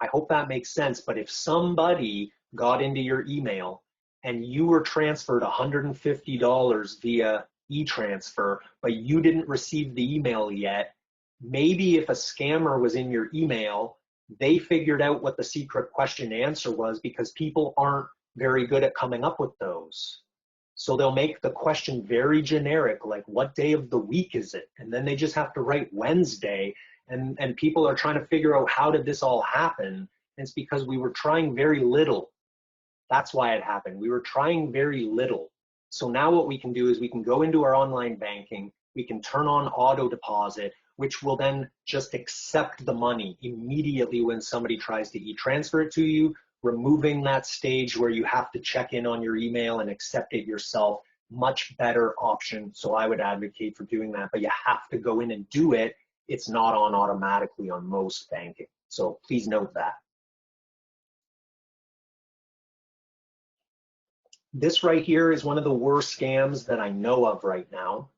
I hope that makes sense, but if somebody got into your email and you were transferred $150 via e-transfer, but you didn't receive the email yet, maybe if a scammer was in your email They figured out what the secret question answer was because people aren't very good at coming up with those. So they'll make the question very generic, like what day of the week is it? And then they just have to write Wednesday. And people are trying to figure out how did this all happen? And it's because we were trying very little. That's why it happened. We were trying very little. So now what we can do is we can go into our online banking, we can turn on auto deposit, which will then just accept the money immediately when somebody tries to e-transfer it to you, removing that stage where you have to check in on your email and accept it yourself. Much better option. So I would advocate for doing that, but you have to go in and do it. It's not on automatically on most banking. So please note that. This right here is one of the worst scams that I know of right now.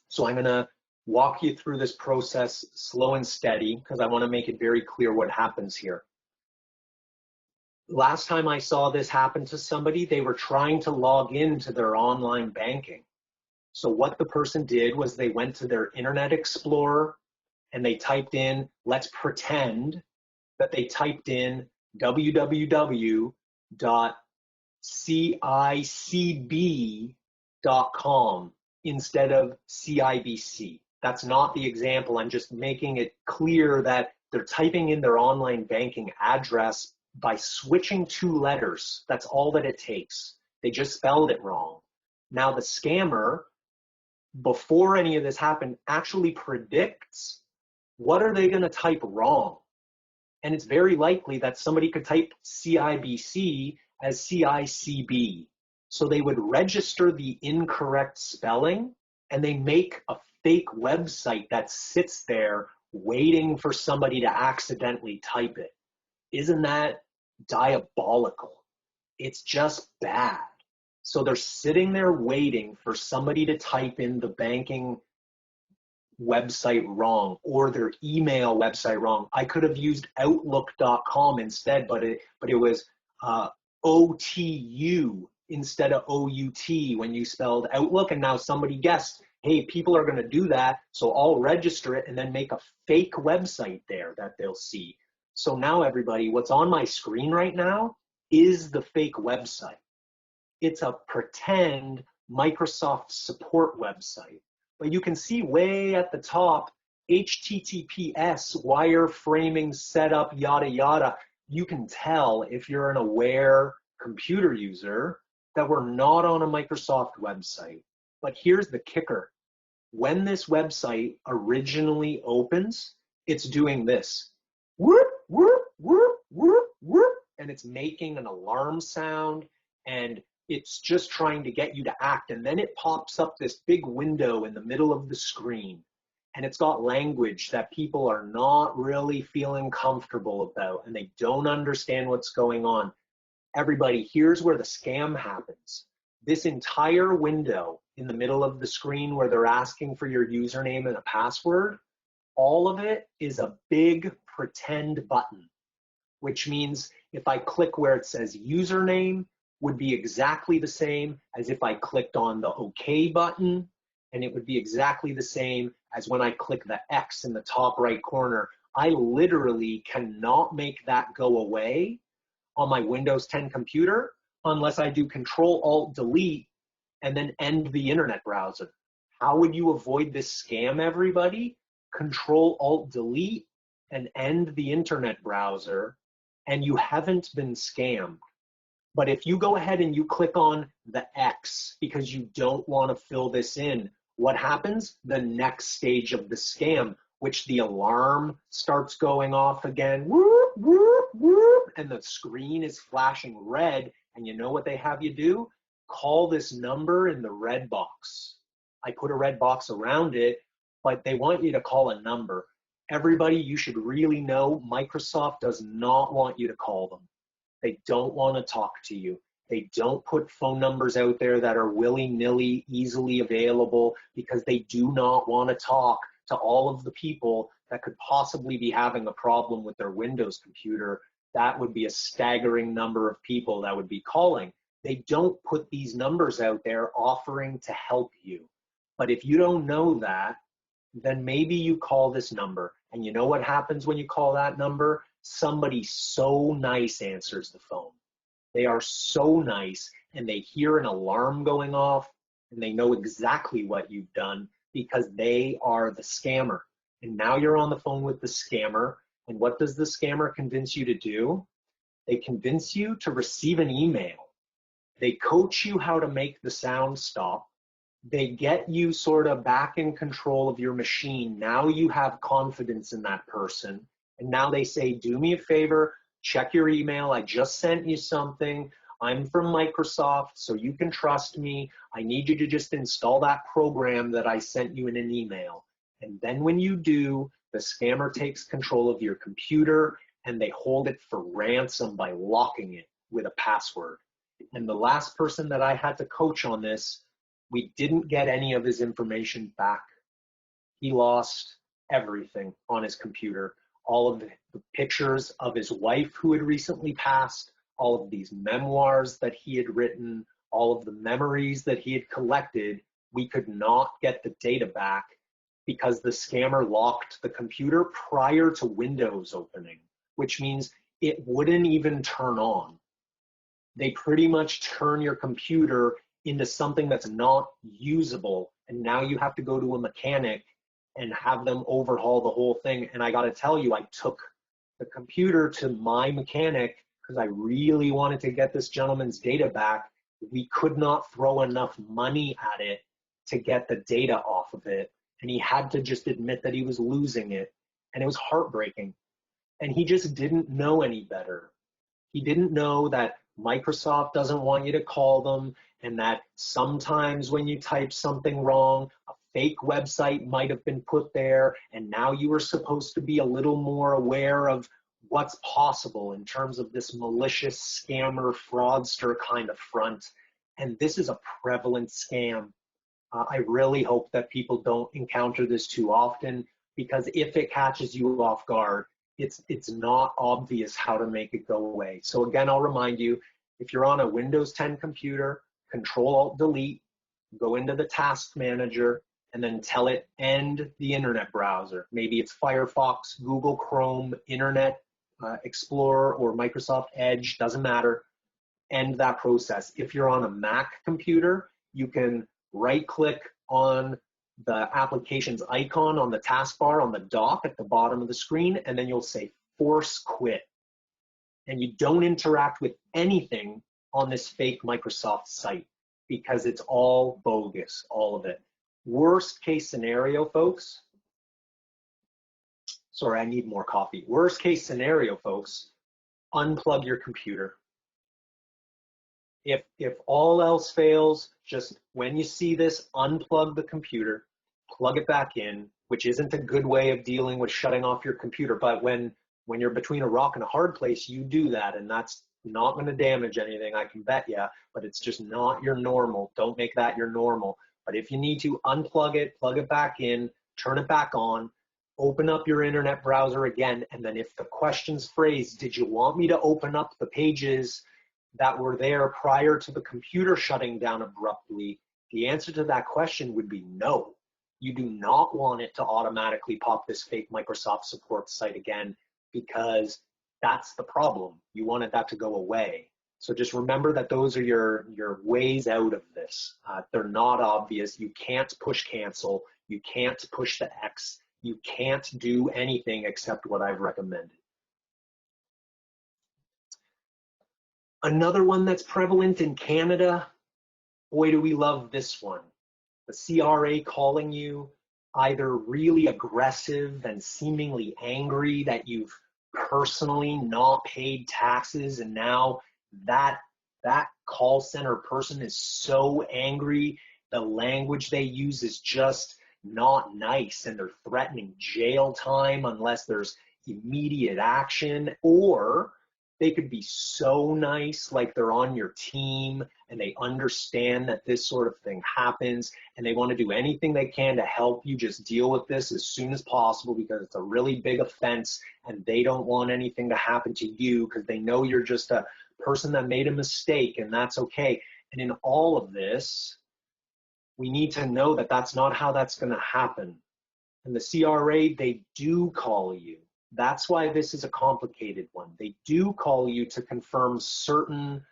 So I'm going to walk you through this process slow and steady because I want to make it very clear what happens here. Last time I saw this happen to somebody, they were trying to log into their online banking. So what the person did was they went to their Internet Explorer and they typed in, let's pretend that they typed in www.cicb.com instead of CIBC. That's not the example. I'm just making it clear that they're typing in their online banking address by switching 2 letters. That's all that it takes. They just spelled it wrong. Now the scammer, before any of this happened, actually predicts what are they going to type wrong. And it's very likely that somebody could type CIBC as CICB. So they would register the incorrect spelling and they make a fake website that sits there waiting for somebody to accidentally type it. Isn't that diabolical? It's just bad. So they're sitting there waiting for somebody to type in the banking website wrong or their email website wrong. I could have used outlook.com instead, but it was OTU instead of OUT when you spelled Outlook, and now somebody guessed, hey, people are going to do that, so I'll register it and then make a fake website there that they'll see. So now everybody, what's on my screen right now is the fake website. It's a pretend Microsoft support website. But you can see way at the top, HTTPS, wireframing setup, yada, yada. You can tell if you're an aware computer user that we're not on a Microsoft website. But here's the kicker. When this website originally opens, it's doing this. Whoop, whoop, whoop, whoop, whoop, and it's making an alarm sound, and it's just trying to get you to act. And then it pops up this big window in the middle of the screen. And it's got language that people are not really feeling comfortable about, and they don't understand what's going on. Everybody, here's where the scam happens. This entire window in the middle of the screen where they're asking for your username and a password, all of it is a big pretend button, which means if I click where it says username, would be exactly the same as if I clicked on the OK button, and it would be exactly the same as when I click the X in the top right corner. I literally cannot make that go away on my Windows 10 computer unless I do Control-Alt-Delete and then end the internet browser. How would you avoid this scam, everybody? Control-Alt-Delete and end the internet browser, and you haven't been scammed. But if you go ahead and you click on the X because you don't want to fill this in, what happens? The next stage of the scam, which the alarm starts going off again, whoop, whoop, whoop, and the screen is flashing red, and you know what they have you do? Call this number in the red box. I put a red box around it, but they want you to call a number. Everybody, you should really know Microsoft does not want you to call them. They don't want to talk to you. They don't put phone numbers out there that are willy-nilly, easily available, because they do not want to talk to all of the people that could possibly be having a problem with their Windows computer. That would be a staggering number of people that would be calling. They don't put these numbers out there offering to help you. But if you don't know that, then maybe you call this number. And you know what happens when you call that number? somebody so nice answers the phone. They are so nice, and they hear an alarm going off, and they know exactly what you've done because they are the scammer. And now you're on the phone with the scammer, and what does the scammer convince you to do? They convince you to receive an email. They coach you how to make the sound stop. They get you sort of back in control of your machine. Now you have confidence in that person. And now they say, do me a favor, check your email. I just sent you something. I'm from Microsoft, so you can trust me. I need you to just install that program that I sent you in an email. And then when you do, the scammer takes control of your computer and they hold it for ransom by locking it with a password. And the last person that I had to coach on this, we didn't get any of his information back. He lost everything on his computer. All of the pictures of his wife who had recently passed, all of these memoirs that he had written, all of the memories that he had collected, we could not get the data back because the scammer locked the computer prior to Windows opening, which means it wouldn't even turn on. They pretty much turn your computer into something that's not usable, and now you have to go to a mechanic and have them overhaul the whole thing. And I got to tell you, I took the computer to my mechanic because I really wanted to get this gentleman's data back. We could not throw enough money at it to get the data off of it, and he had to just admit that he was losing it, and it was heartbreaking. And he just didn't know any better. He didn't know that Microsoft doesn't want you to call them, and that sometimes when you type something wrong, a fake website might have been put there, and now you are supposed to be a little more aware of what's possible in terms of this malicious scammer, fraudster kind of front. And this is a prevalent scam. I really hope that people don't encounter this too often, because if it catches you off guard, it's not obvious how to make it go away. So again, I'll remind you, if you're on a Windows 10 computer, Control-Alt-Delete, go into the task manager, and then tell it end the internet browser. Maybe it's Firefox, Google Chrome, Internet Explorer, or Microsoft Edge, doesn't matter. End that process. If you're on a Mac computer, you can right-click on the application's icon on the taskbar on the dock at the bottom of the screen, and then you'll say force quit. And you don't interact with anything on this fake Microsoft site because it's all bogus, all of it. Worst case scenario, folks. Sorry, I need more coffee. Worst case scenario, folks, unplug your computer. If all else fails, just when you see this, unplug the computer, plug it back in, which isn't a good way of dealing with shutting off your computer. But when you're between a rock and a hard place, you do that, and that's not going to damage anything, I can bet you, but it's just not your normal. Don't make that your normal. But if you need to, unplug it, plug it back in, turn it back on, open up your internet browser again, and then if the question's phrased, did you want me to open up the pages that were there prior to the computer shutting down abruptly, the answer to that question would be no. You do not want it to automatically pop this fake Microsoft support site again, because that's the problem. You wanted that to go away. So just remember that those are your ways out of this. They're not obvious. You can't push cancel. You can't push the X. You can't do anything except what I've recommended. Another one that's prevalent in Canada, boy, do we love this one. The CRA calling you either really aggressive and seemingly angry that you've personally not paid taxes, and now that call center person is so angry, the language they use is just not nice, and they're threatening jail time unless there's immediate action. Or they could be so nice, like they're on your team and they understand that this sort of thing happens and they want to do anything they can to help you just deal with this as soon as possible, because it's a really big offense and they don't want anything to happen to you because they know you're just a person that made a mistake, and that's okay. And in all of this, we need to know that that's not how that's going to happen. And the CRA, they do call you. That's why this is a complicated one. They do call you to confirm certain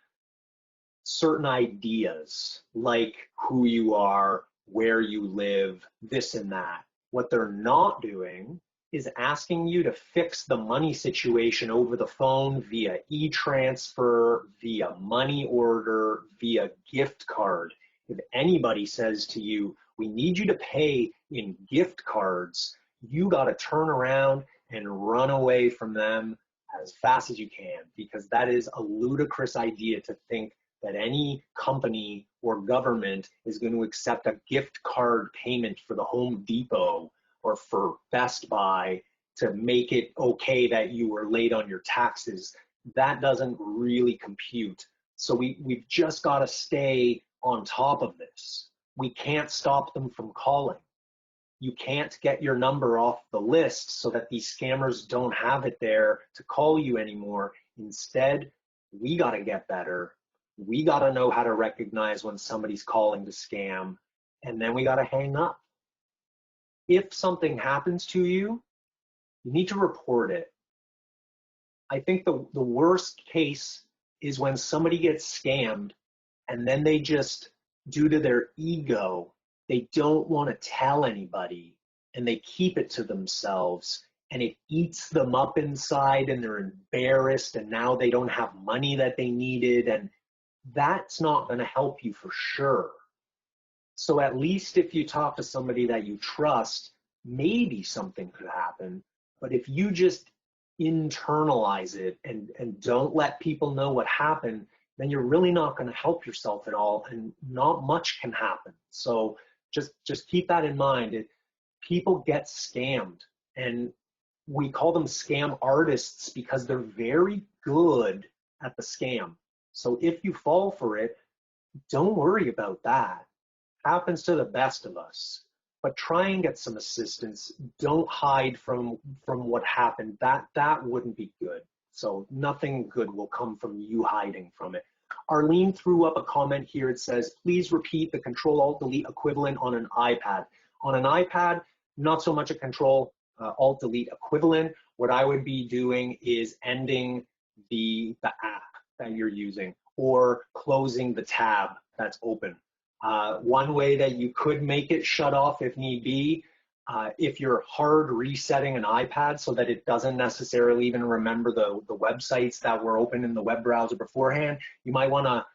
ideas, like who you are, where you live, this and that. What they're not doing is asking you to fix the money situation over the phone via e-transfer, via money order, via gift card. If anybody says to you, we need you to pay in gift cards, you got to turn around and run away from them as fast as you can, because that is a ludicrous idea to think that any company or government is going to accept a gift card payment for the Home Depot or for Best Buy to make it okay that you were late on your taxes. That doesn't really compute. So we've just got to stay on top of this. We can't stop them from calling. You can't get your number off the list so that these scammers don't have it there to call you anymore. Instead, we got to get better. We got to know how to recognize when somebody's calling to scam, and then we got to hang up. If something happens to you, you need to report it. I think the worst case is when somebody gets scammed and then they just, due to their ego, they don't want to tell anybody and they keep it to themselves, and it eats them up inside and they're embarrassed, and now they don't have money that they needed, and that's not going to help you for sure. So at least if you talk to somebody that you trust, maybe something could happen. But if you just internalize it and don't let people know what happened, then you're really not going to help yourself at all, and not much can happen. So just keep that in mind. People get scammed, and we call them scam artists because they're very good at the scam. So if you fall for it, don't worry about that. Happens to the best of us. But try and get some assistance. Don't hide from what happened. That wouldn't be good. So nothing good will come from you hiding from it. Arlene threw up a comment here. It says, please repeat the Control-Alt-Delete equivalent on an iPad. On an iPad, not so much a Control-Alt-Delete equivalent. What I would be doing is ending the app that you're using, or closing the tab that's open. One way that you could make it shut off if need be, if you're hard resetting an iPad so that it doesn't necessarily even remember the websites that were open in the web browser beforehand, you might want to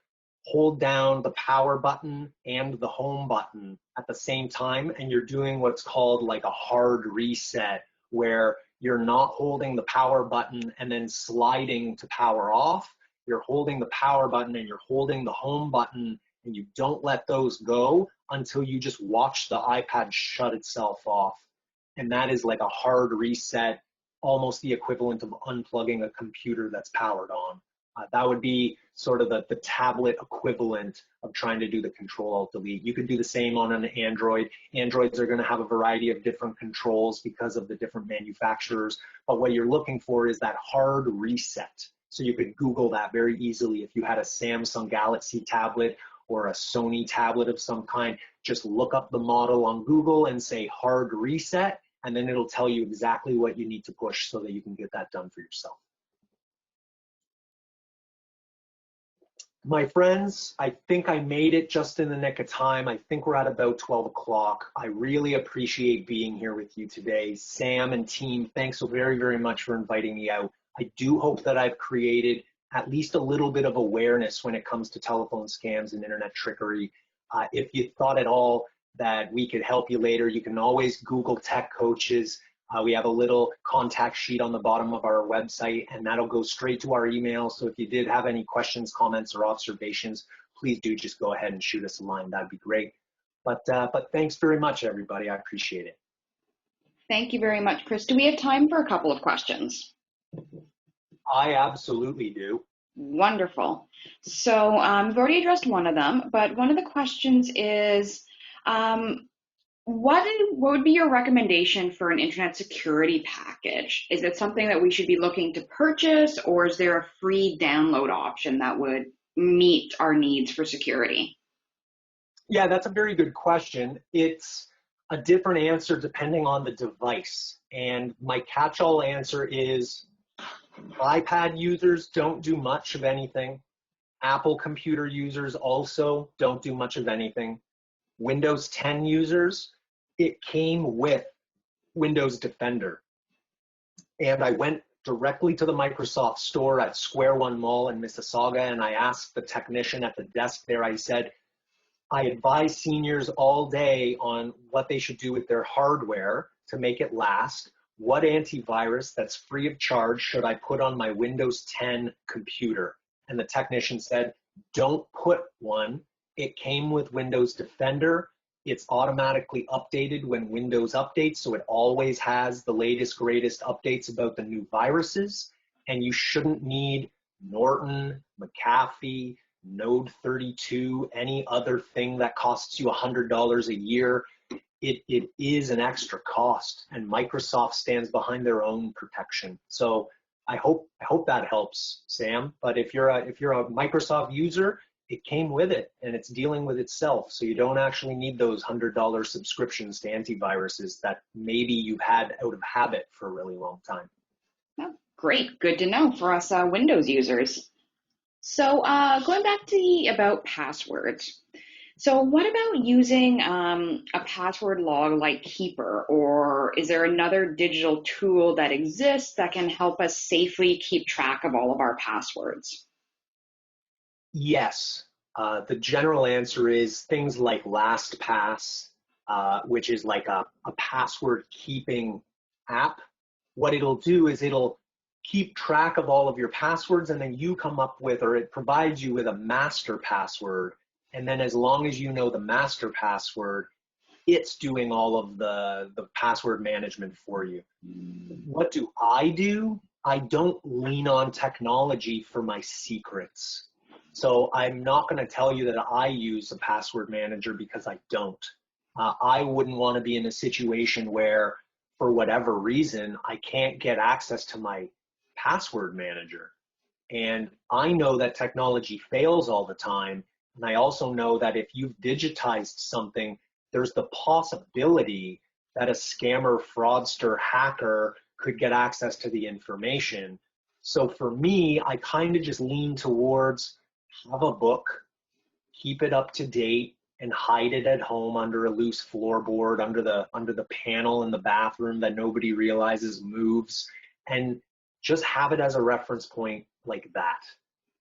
hold down the power button and the home button at the same time, and you're doing what's called like a hard reset, where you're not holding the power button and then sliding to power off. You're holding the power button and you're holding the home button, and you don't let those go until you just watch the iPad shut itself off. And that is like a hard reset, almost the equivalent of unplugging a computer that's powered on. That would be sort of the tablet equivalent of trying to do the Control-Alt-Delete. You could do the same on an Android. Androids are going to have a variety of different controls because of the different manufacturers. But what you're looking for is that hard reset. So you could Google that very easily. If you had a Samsung Galaxy tablet or a Sony tablet of some kind, just look up the model on Google and say hard reset, and then it'll tell you exactly what you need to push so that you can get that done for yourself. My friends, I think I made it just in the nick of time. I think we're at about 12 o'clock. I really appreciate being here with you today. Sam and team, thanks so very, very much for inviting me out. I do hope that I've created at least a little bit of awareness when it comes to telephone scams and internet trickery. If you thought at all that we could help you later, you can always Google tech coaches. We have a little contact sheet on the bottom of our website, and that'll go straight to our email. So if you did have any questions, comments, or observations, please do just go ahead and shoot us a line. That'd be great. But thanks very much, everybody. I appreciate it. Thank you very much, Chris. Do we have time for a couple of questions? I absolutely do. Wonderful. So we've already addressed one of them, but one of the questions is, what would be your recommendation for an internet security package? Is it something that we should be looking to purchase, or is there a free download option that would meet our needs for security? Yeah, that's a very good question. It's a different answer depending on the device. And my catch-all answer is iPad users don't do much of anything. Apple computer users also don't do much of anything. Windows 10 users, it came with Windows Defender. And I went directly to the Microsoft store at Square One Mall in Mississauga, and I asked the technician at the desk there, I said, I advise seniors all day on what they should do with their hardware to make it last. What antivirus that's free of charge should I put on my Windows 10 computer? And the technician said, don't put one. It came with Windows Defender. It's automatically updated when Windows updates, so it always has the latest, greatest updates about the new viruses. And you shouldn't need Norton, McAfee, Node 32, any other thing that costs you $100 a year. It is an extra cost, and Microsoft stands behind their own protection. So I hope that helps, Sam. But if you're a Microsoft user, it came with it, and it's dealing with itself. So you don't actually need those $100 subscriptions to antiviruses that maybe you've had out of habit for a really long time. Oh, great, good to know for us Windows users. So going back to the about passwords. So what about using a password log like Keeper, or is there another digital tool that exists that can help us safely keep track of all of our passwords? Yes. The general answer is things like LastPass, which is like a password keeping app. What it'll do is it'll keep track of all of your passwords, and then you come up with, or it provides you with a master password. And then as long as you know the master password, it's doing all of the password management for you. What do? I don't lean on technology for my secrets. So I'm not going to tell you that I use a password manager because I don't. I wouldn't want to be in a situation where, for whatever reason, I can't get access to my password manager. And I know that technology fails all the time. And I also know that if you've digitized something, there's the possibility that a scammer, fraudster, hacker could get access to the information. So for me, I kind of just lean towards have a book, keep it up to date, and hide it at home under a loose floorboard, under the panel in the bathroom that nobody realizes moves, and just have it as a reference point like that.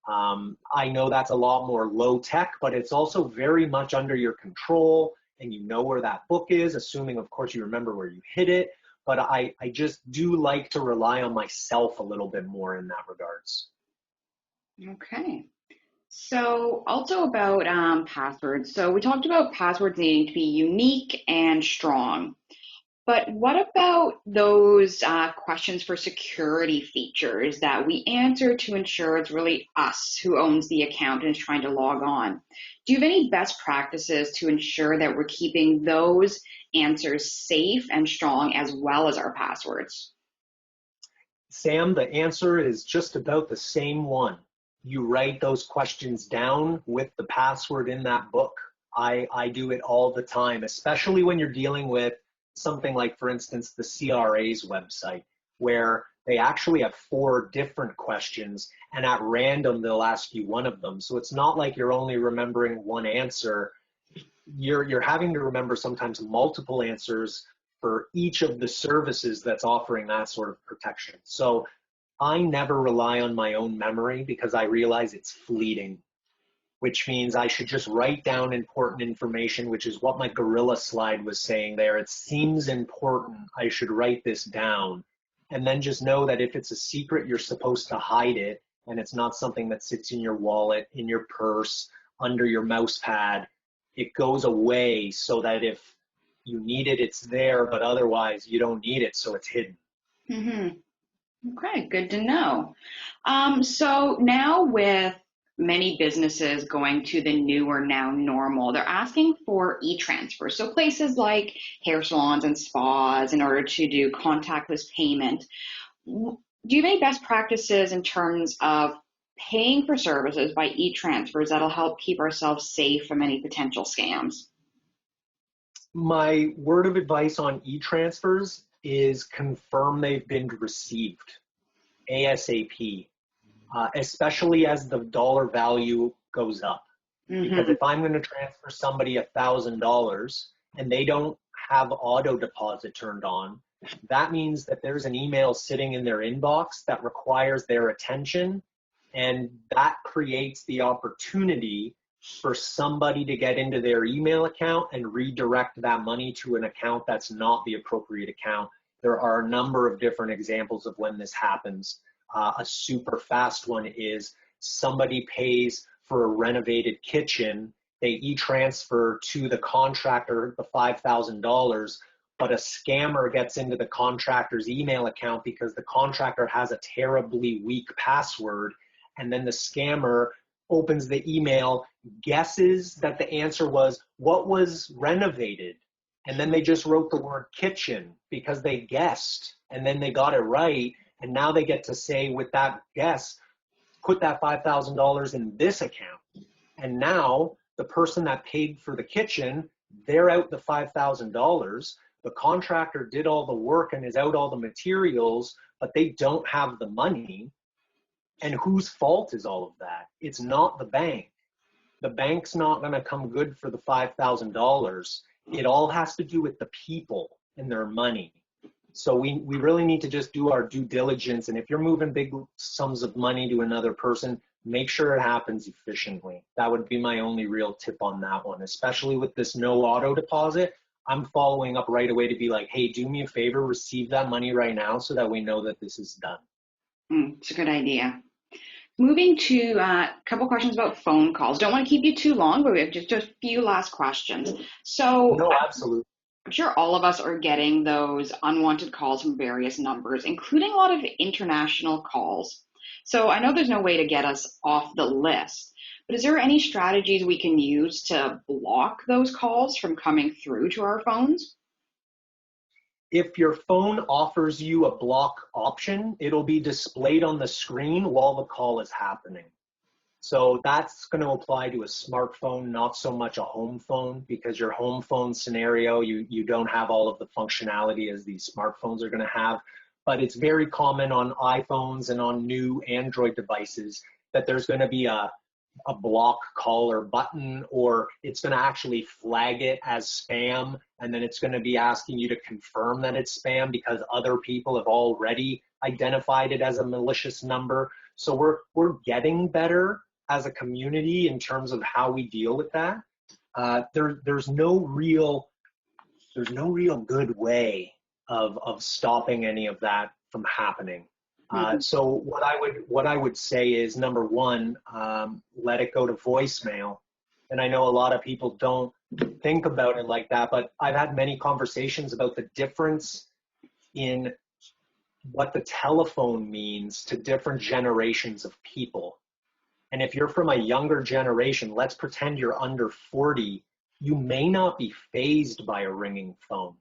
I know that's a lot more low tech, but it's also very much under your control, and you know where that book is, assuming, of course, you remember where you hid it. But I just do like to rely on myself a little bit more in that regards. Okay. So also about passwords. So we talked about passwords needing to be unique and strong. But what about those questions for security features that we answer to ensure it's really us who owns the account and is trying to log on? Do you have any best practices to ensure that we're keeping those answers safe and strong as well as our passwords? Sam, the answer is just about the same one. You write those questions down with the password in that book. I do it all the time, especially when you're dealing with something like, for instance, the CRA's website, where they actually have 4 different questions, and at random they'll ask you one of them. So it's not like you're only remembering one answer. You're having to remember sometimes multiple answers for each of the services that's offering that sort of protection. So I never rely on my own memory because I realize it's fleeting, which means I should just write down important information, which is what my gorilla slide was saying there. It seems important. I should write this down. And then just know that if it's a secret, you're supposed to hide it, and it's not something that sits in your wallet, in your purse, under your mouse pad. It goes away so that if you need it, it's there, but otherwise you don't need it, so it's hidden. Mm-hmm. Okay, good to know. So now with many businesses going to the new or now normal, they're asking for e-transfer. So places like hair salons and spas in order to do contactless payment. Do you have any best practices in terms of paying for services by e-transfers that'll help keep ourselves safe from any potential scams? My word of advice on e-transfers is confirm they've been received ASAP, especially as the dollar value goes up. Because if I'm going to transfer somebody $1,000 and they don't have auto deposit turned on, that means that there's an email sitting in their inbox that requires their attention, and that creates the opportunity for somebody to get into their email account and redirect that money to an account that's not the appropriate account. There are a number of different examples of when this happens. A super fast one is somebody pays for a renovated kitchen, they e-transfer to the contractor the $5,000, but a scammer gets into the contractor's email account because the contractor has a terribly weak password, and then the scammer opens the email, guesses that the answer was, what was renovated? And then they just wrote the word kitchen because they guessed, and then they got it right, and now they get to say with that guess, put that $5,000 in this account. And now the person that paid for the kitchen, they're out the $5,000. The contractor did all the work and is out all the materials, but they don't have the money. And whose fault is all of that? It's not the bank. The bank's not going to come good for the $5,000. It all has to do with the people and their money. So we really need to just do our due diligence. And if you're moving big sums of money to another person, make sure it happens efficiently. That would be my only real tip on that one, especially with this no auto deposit. I'm following up right away to be like, hey, do me a favor, receive that money right now so that we know that this is done. It's a good idea. Moving to a couple questions about phone calls. Don't want to keep you too long, but we have just a few last questions. So, no, absolutely. I'm sure all of us are getting those unwanted calls from various numbers, including a lot of international calls. So I know there's no way to get us off the list, but is there any strategies we can use to block those calls from coming through to our phones? If your phone offers you a block option, it'll be displayed on the screen while the call is happening. So that's going to apply to a smartphone, not so much a home phone, because your home phone scenario, you don't have all of the functionality as these smartphones are going to have. But it's very common on iPhones and on new Android devices that there's going to be a block caller button, or it's going to actually flag it as spam, and then it's going to be asking you to confirm that it's spam because other people have already identified it as a malicious number. So we're getting better as a community in terms of how we deal with that. There's no real good way of stopping any of that from happening. So what I would say is, number one, let it go to voicemail. And I know a lot of people don't think about it like that, but I've had many conversations about the difference in what the telephone means to different generations of people. And if you're from a younger generation, let's pretend you're under 40, you may not be fazed by a ringing phone.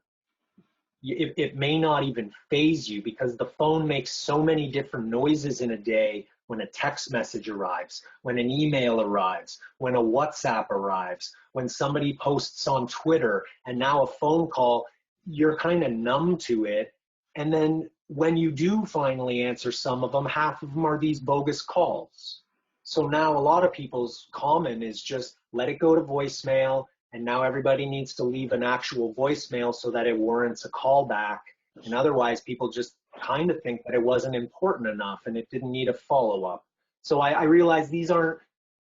It may not even faze you because the phone makes so many different noises in a day when a text message arrives, when an email arrives, when a WhatsApp arrives, when somebody posts on Twitter, and now a phone call, you're kind of numb to it. And then when you do finally answer some of them, half of them are these bogus calls. So now a lot of people's common is just let it go to voicemail, and now everybody needs to leave an actual voicemail so that it warrants a callback. And otherwise, people just kind of think that it wasn't important enough and it didn't need a follow-up. So I realize these aren't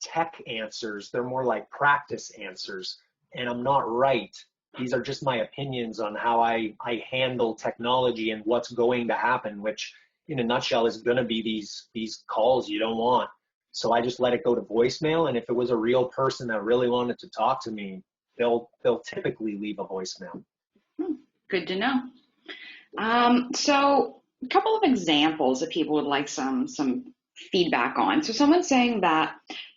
tech answers. They're more like practice answers. And I'm not right. These are just my opinions on how I handle technology and what's going to happen, which in a nutshell is going to be these calls you don't want. So I just let it go to voicemail. And if it was a real person that really wanted to talk to me, they'll typically leave a voicemail. Good to know. So a couple of examples that people would like some feedback on. So someone's saying that,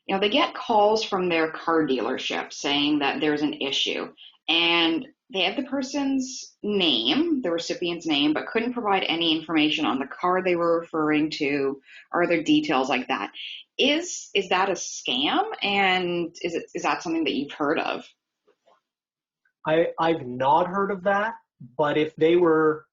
they get calls from their car dealership saying that there's an issue, and they have the person's name, the recipient's name, but couldn't provide any information on the car they were referring to or other details like that. Is that a scam? And is that something that you've heard of? I've not heard of that, but if they were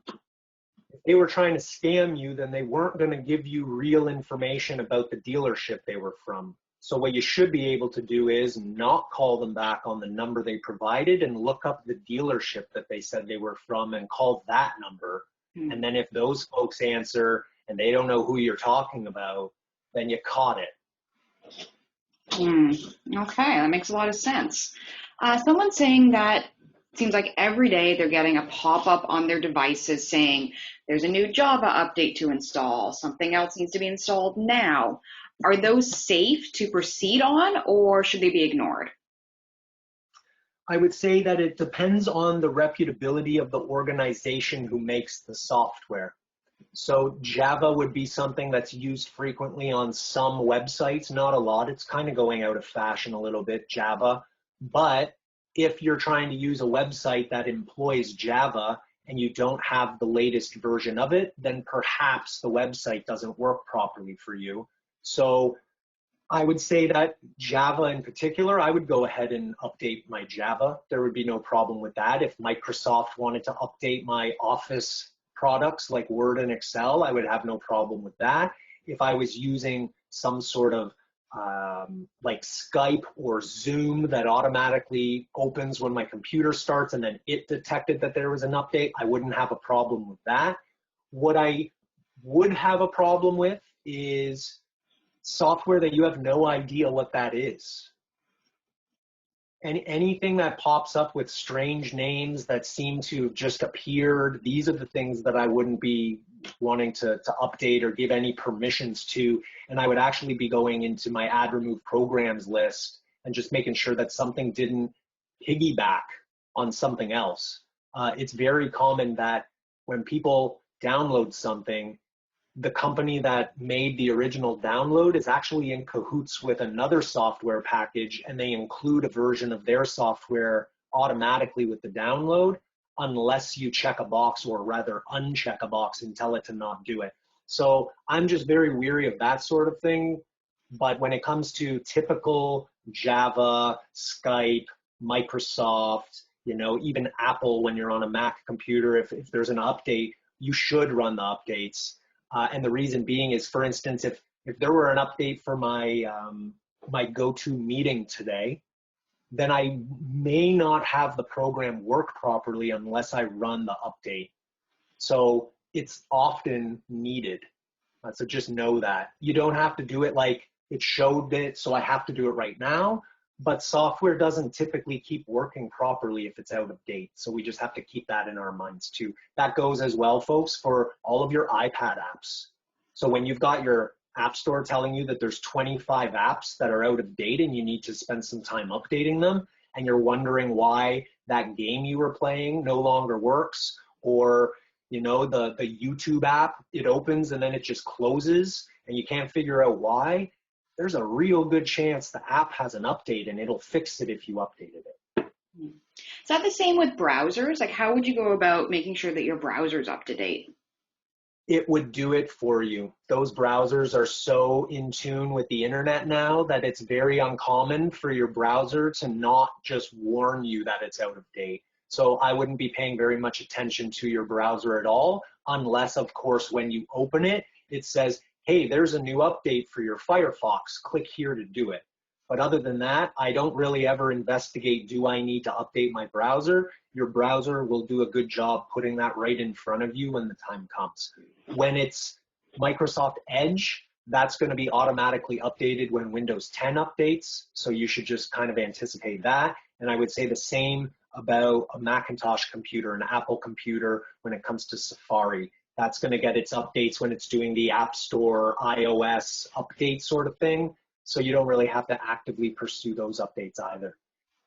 If they were trying to scam you, then they weren't going to give you real information about the dealership they were from. So what you should be able to do is not call them back on the number they provided and look up the dealership that they said they were from and call that number. And then if those folks answer and they don't know who you're talking about, then you caught it. Okay, that makes a lot of sense. Someone's saying that it seems like every day they're getting a pop-up on their devices saying there's a new Java update to install, something else needs to be installed now. Are those safe to proceed on, or should they be ignored? I would say that it depends on the reputability of the organization who makes the software. So Java would be something that's used frequently on some websites, not a lot. It's kind of going out of fashion a little bit, Java. But if you're trying to use a website that employs Java and you don't have the latest version of it, then perhaps the website doesn't work properly for you. So I would say that Java in particular, I would go ahead and update my Java. There would be no problem with that. If Microsoft wanted to update my Office products like Word and Excel, I would have no problem with that. If I was using some sort of like Skype or Zoom that automatically opens when my computer starts and then it detected that there was an update, I wouldn't have a problem with that. What I would have a problem with is software that you have no idea what that is. And anything that pops up with strange names that seem to have just appeared, these are the things that I wouldn't be wanting to update or give any permissions to. And I would actually be going into my add remove programs list and just making sure that something didn't piggyback on something else. It's very common that when people download something, the company that made the original download is actually in cahoots with another software package, and they include a version of their software automatically with the download unless you check a box, or rather uncheck a box and tell it to not do it. So I'm just very weary of that sort of thing. But when it comes to typical Java, Skype, Microsoft, even Apple, when you're on a Mac computer, if there's an update, you should run the updates. And the reason being is, for instance, if there were an update for my my GoToMeeting today, then I may not have the program work properly unless I run the update. So it's often needed. So just know that. You don't have to do it like it showed it, so I have to do it right now. But software doesn't typically keep working properly if it's out of date. So we just have to keep that in our minds too. That goes as well, folks, for all of your iPad apps. So when you've got your app store telling you that there's 25 apps that are out of date and you need to spend some time updating them, and you're wondering why that game you were playing no longer works, or the YouTube app, it opens and then it just closes and you can't figure out why, there's a real good chance the app has an update and it'll fix it if you updated it. Is that the same with browsers? Like, how would you go about making sure that your browser's up to date? It would do it for you. Those browsers are so in tune with the internet now that it's very uncommon for your browser to not just warn you that it's out of date. So I wouldn't be paying very much attention to your browser at all, unless, of course, when you open it, it says, hey, there's a new update for your Firefox, click here to do it. But other than that, I don't really ever investigate, do I need to update my browser? Your browser will do a good job putting that right in front of you when the time comes. When it's Microsoft Edge, that's going to be automatically updated when Windows 10 updates. So you should just kind of anticipate that. And I would say the same about a Macintosh computer, an Apple computer, when it comes to Safari. That's going to get its updates when it's doing the App Store, iOS update sort of thing. So you don't really have to actively pursue those updates either.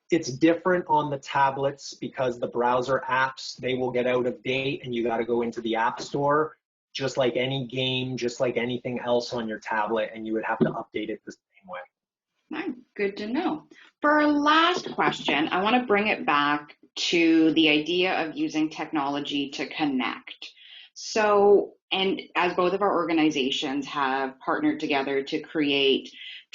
It's different on the tablets because the browser apps, they will get out of date and you got to go into the App Store, just like any game, just like anything else on your tablet, and you would have to update it the same way. Good to know. For our last question, I want to bring it back to the idea of using technology to connect. So, and as both of our organizations have partnered together to create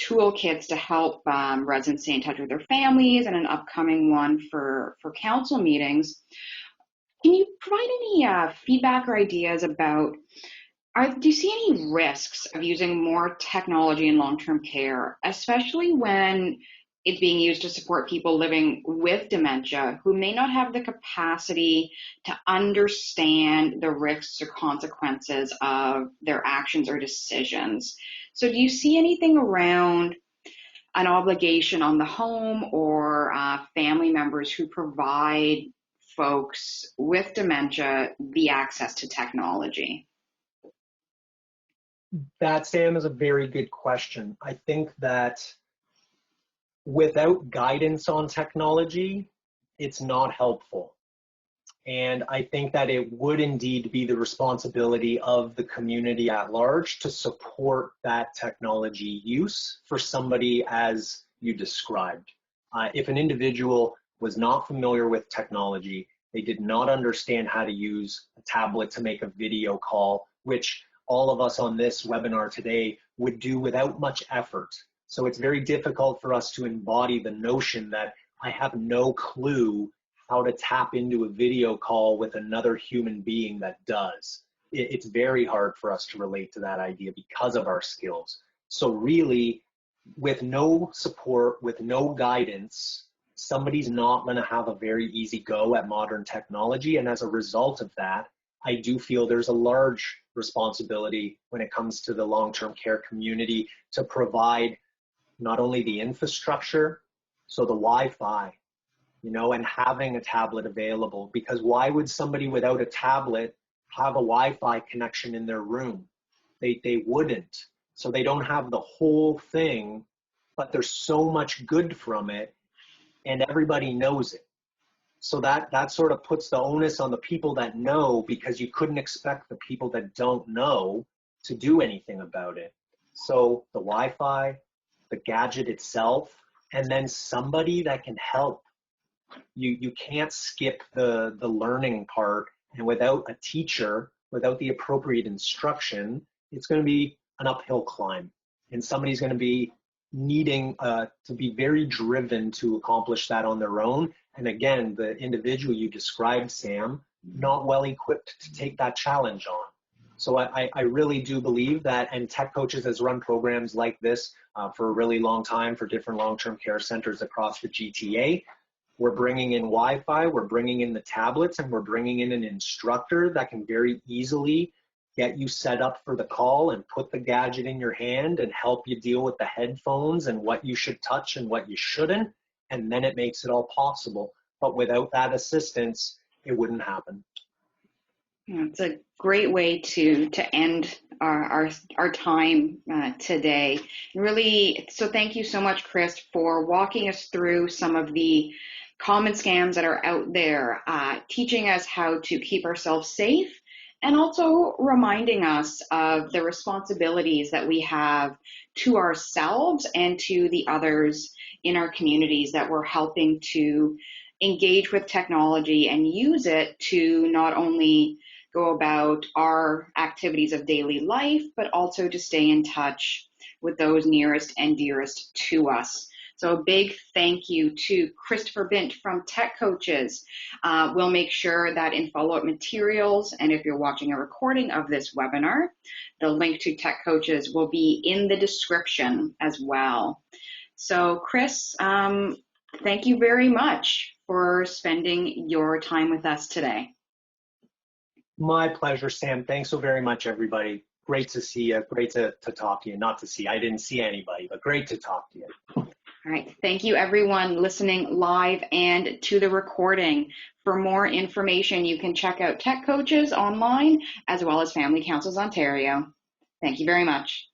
toolkits to help residents stay in touch with their families, and an upcoming one for council meetings, Can you provide any feedback or ideas about, do you see any risks of using more technology in long-term care, especially when it's being used to support people living with dementia who may not have the capacity to understand the risks or consequences of their actions or decisions? So do you see anything around an obligation on the home or family members who provide folks with dementia the access to technology? That, Sam, is a very good question. I think that without guidance on technology, it's not helpful. And I think that it would indeed be the responsibility of the community at large to support that technology use for somebody as you described. If an individual was not familiar with technology, they did not understand how to use a tablet to make a video call, which all of us on this webinar today would do without much effort. So it's very difficult for us to embody the notion that I have no clue how to tap into a video call with another human being that does. It's very hard for us to relate to that idea because of our skills. So really, with no support, with no guidance, somebody's not going to have a very easy go at modern technology. And as a result of that, I do feel there's a large responsibility when it comes to the long-term care community to provide not only the infrastructure, so the Wi-Fi, and having a tablet available, because why would somebody without a tablet have a Wi-Fi connection in their room? They wouldn't. So they don't have the whole thing, but there's so much good from it and everybody knows it. So that sort of puts the onus on the people that know, because you couldn't expect the people that don't know to do anything about it. So the Wi-Fi, the gadget itself, and then somebody that can help. You can't skip the learning part, and without a teacher, without the appropriate instruction, it's going to be an uphill climb, and somebody's going to be needing to be very driven to accomplish that on their own. And again, the individual you described, Sam, not well equipped to take that challenge on. So I really do believe that, and Tech Coaches has run programs like this for a really long time for different long-term care centers across the GTA. We're bringing in Wi-Fi, we're bringing in the tablets, and we're bringing in an instructor that can very easily get you set up for the call and put the gadget in your hand and help you deal with the headphones and what you should touch and what you shouldn't. And then it makes it all possible. But without that assistance, it wouldn't happen. It's a great way to end our time today. Really, so thank you so much, Chris, for walking us through some of the common scams that are out there, teaching us how to keep ourselves safe, and also reminding us of the responsibilities that we have to ourselves and to the others in our communities that we're helping to engage with technology and use it to not only go about our activities of daily life, but also to stay in touch with those nearest and dearest to us. So a big thank you to Christopher Bint from Tech Coaches. We'll make sure that in follow-up materials, and if you're watching a recording of this webinar, the link to Tech Coaches will be in the description as well. So Chris, thank you very much for spending your time with us today. My pleasure, Sam. Thanks so very much, everybody. Great to see you. Great to talk to you. Not to see, I didn't see anybody, but great to talk to you. All right. Thank you, everyone listening live and to the recording. For more information, you can check out Tech Coaches online as well as Family Councils Ontario. Thank you very much.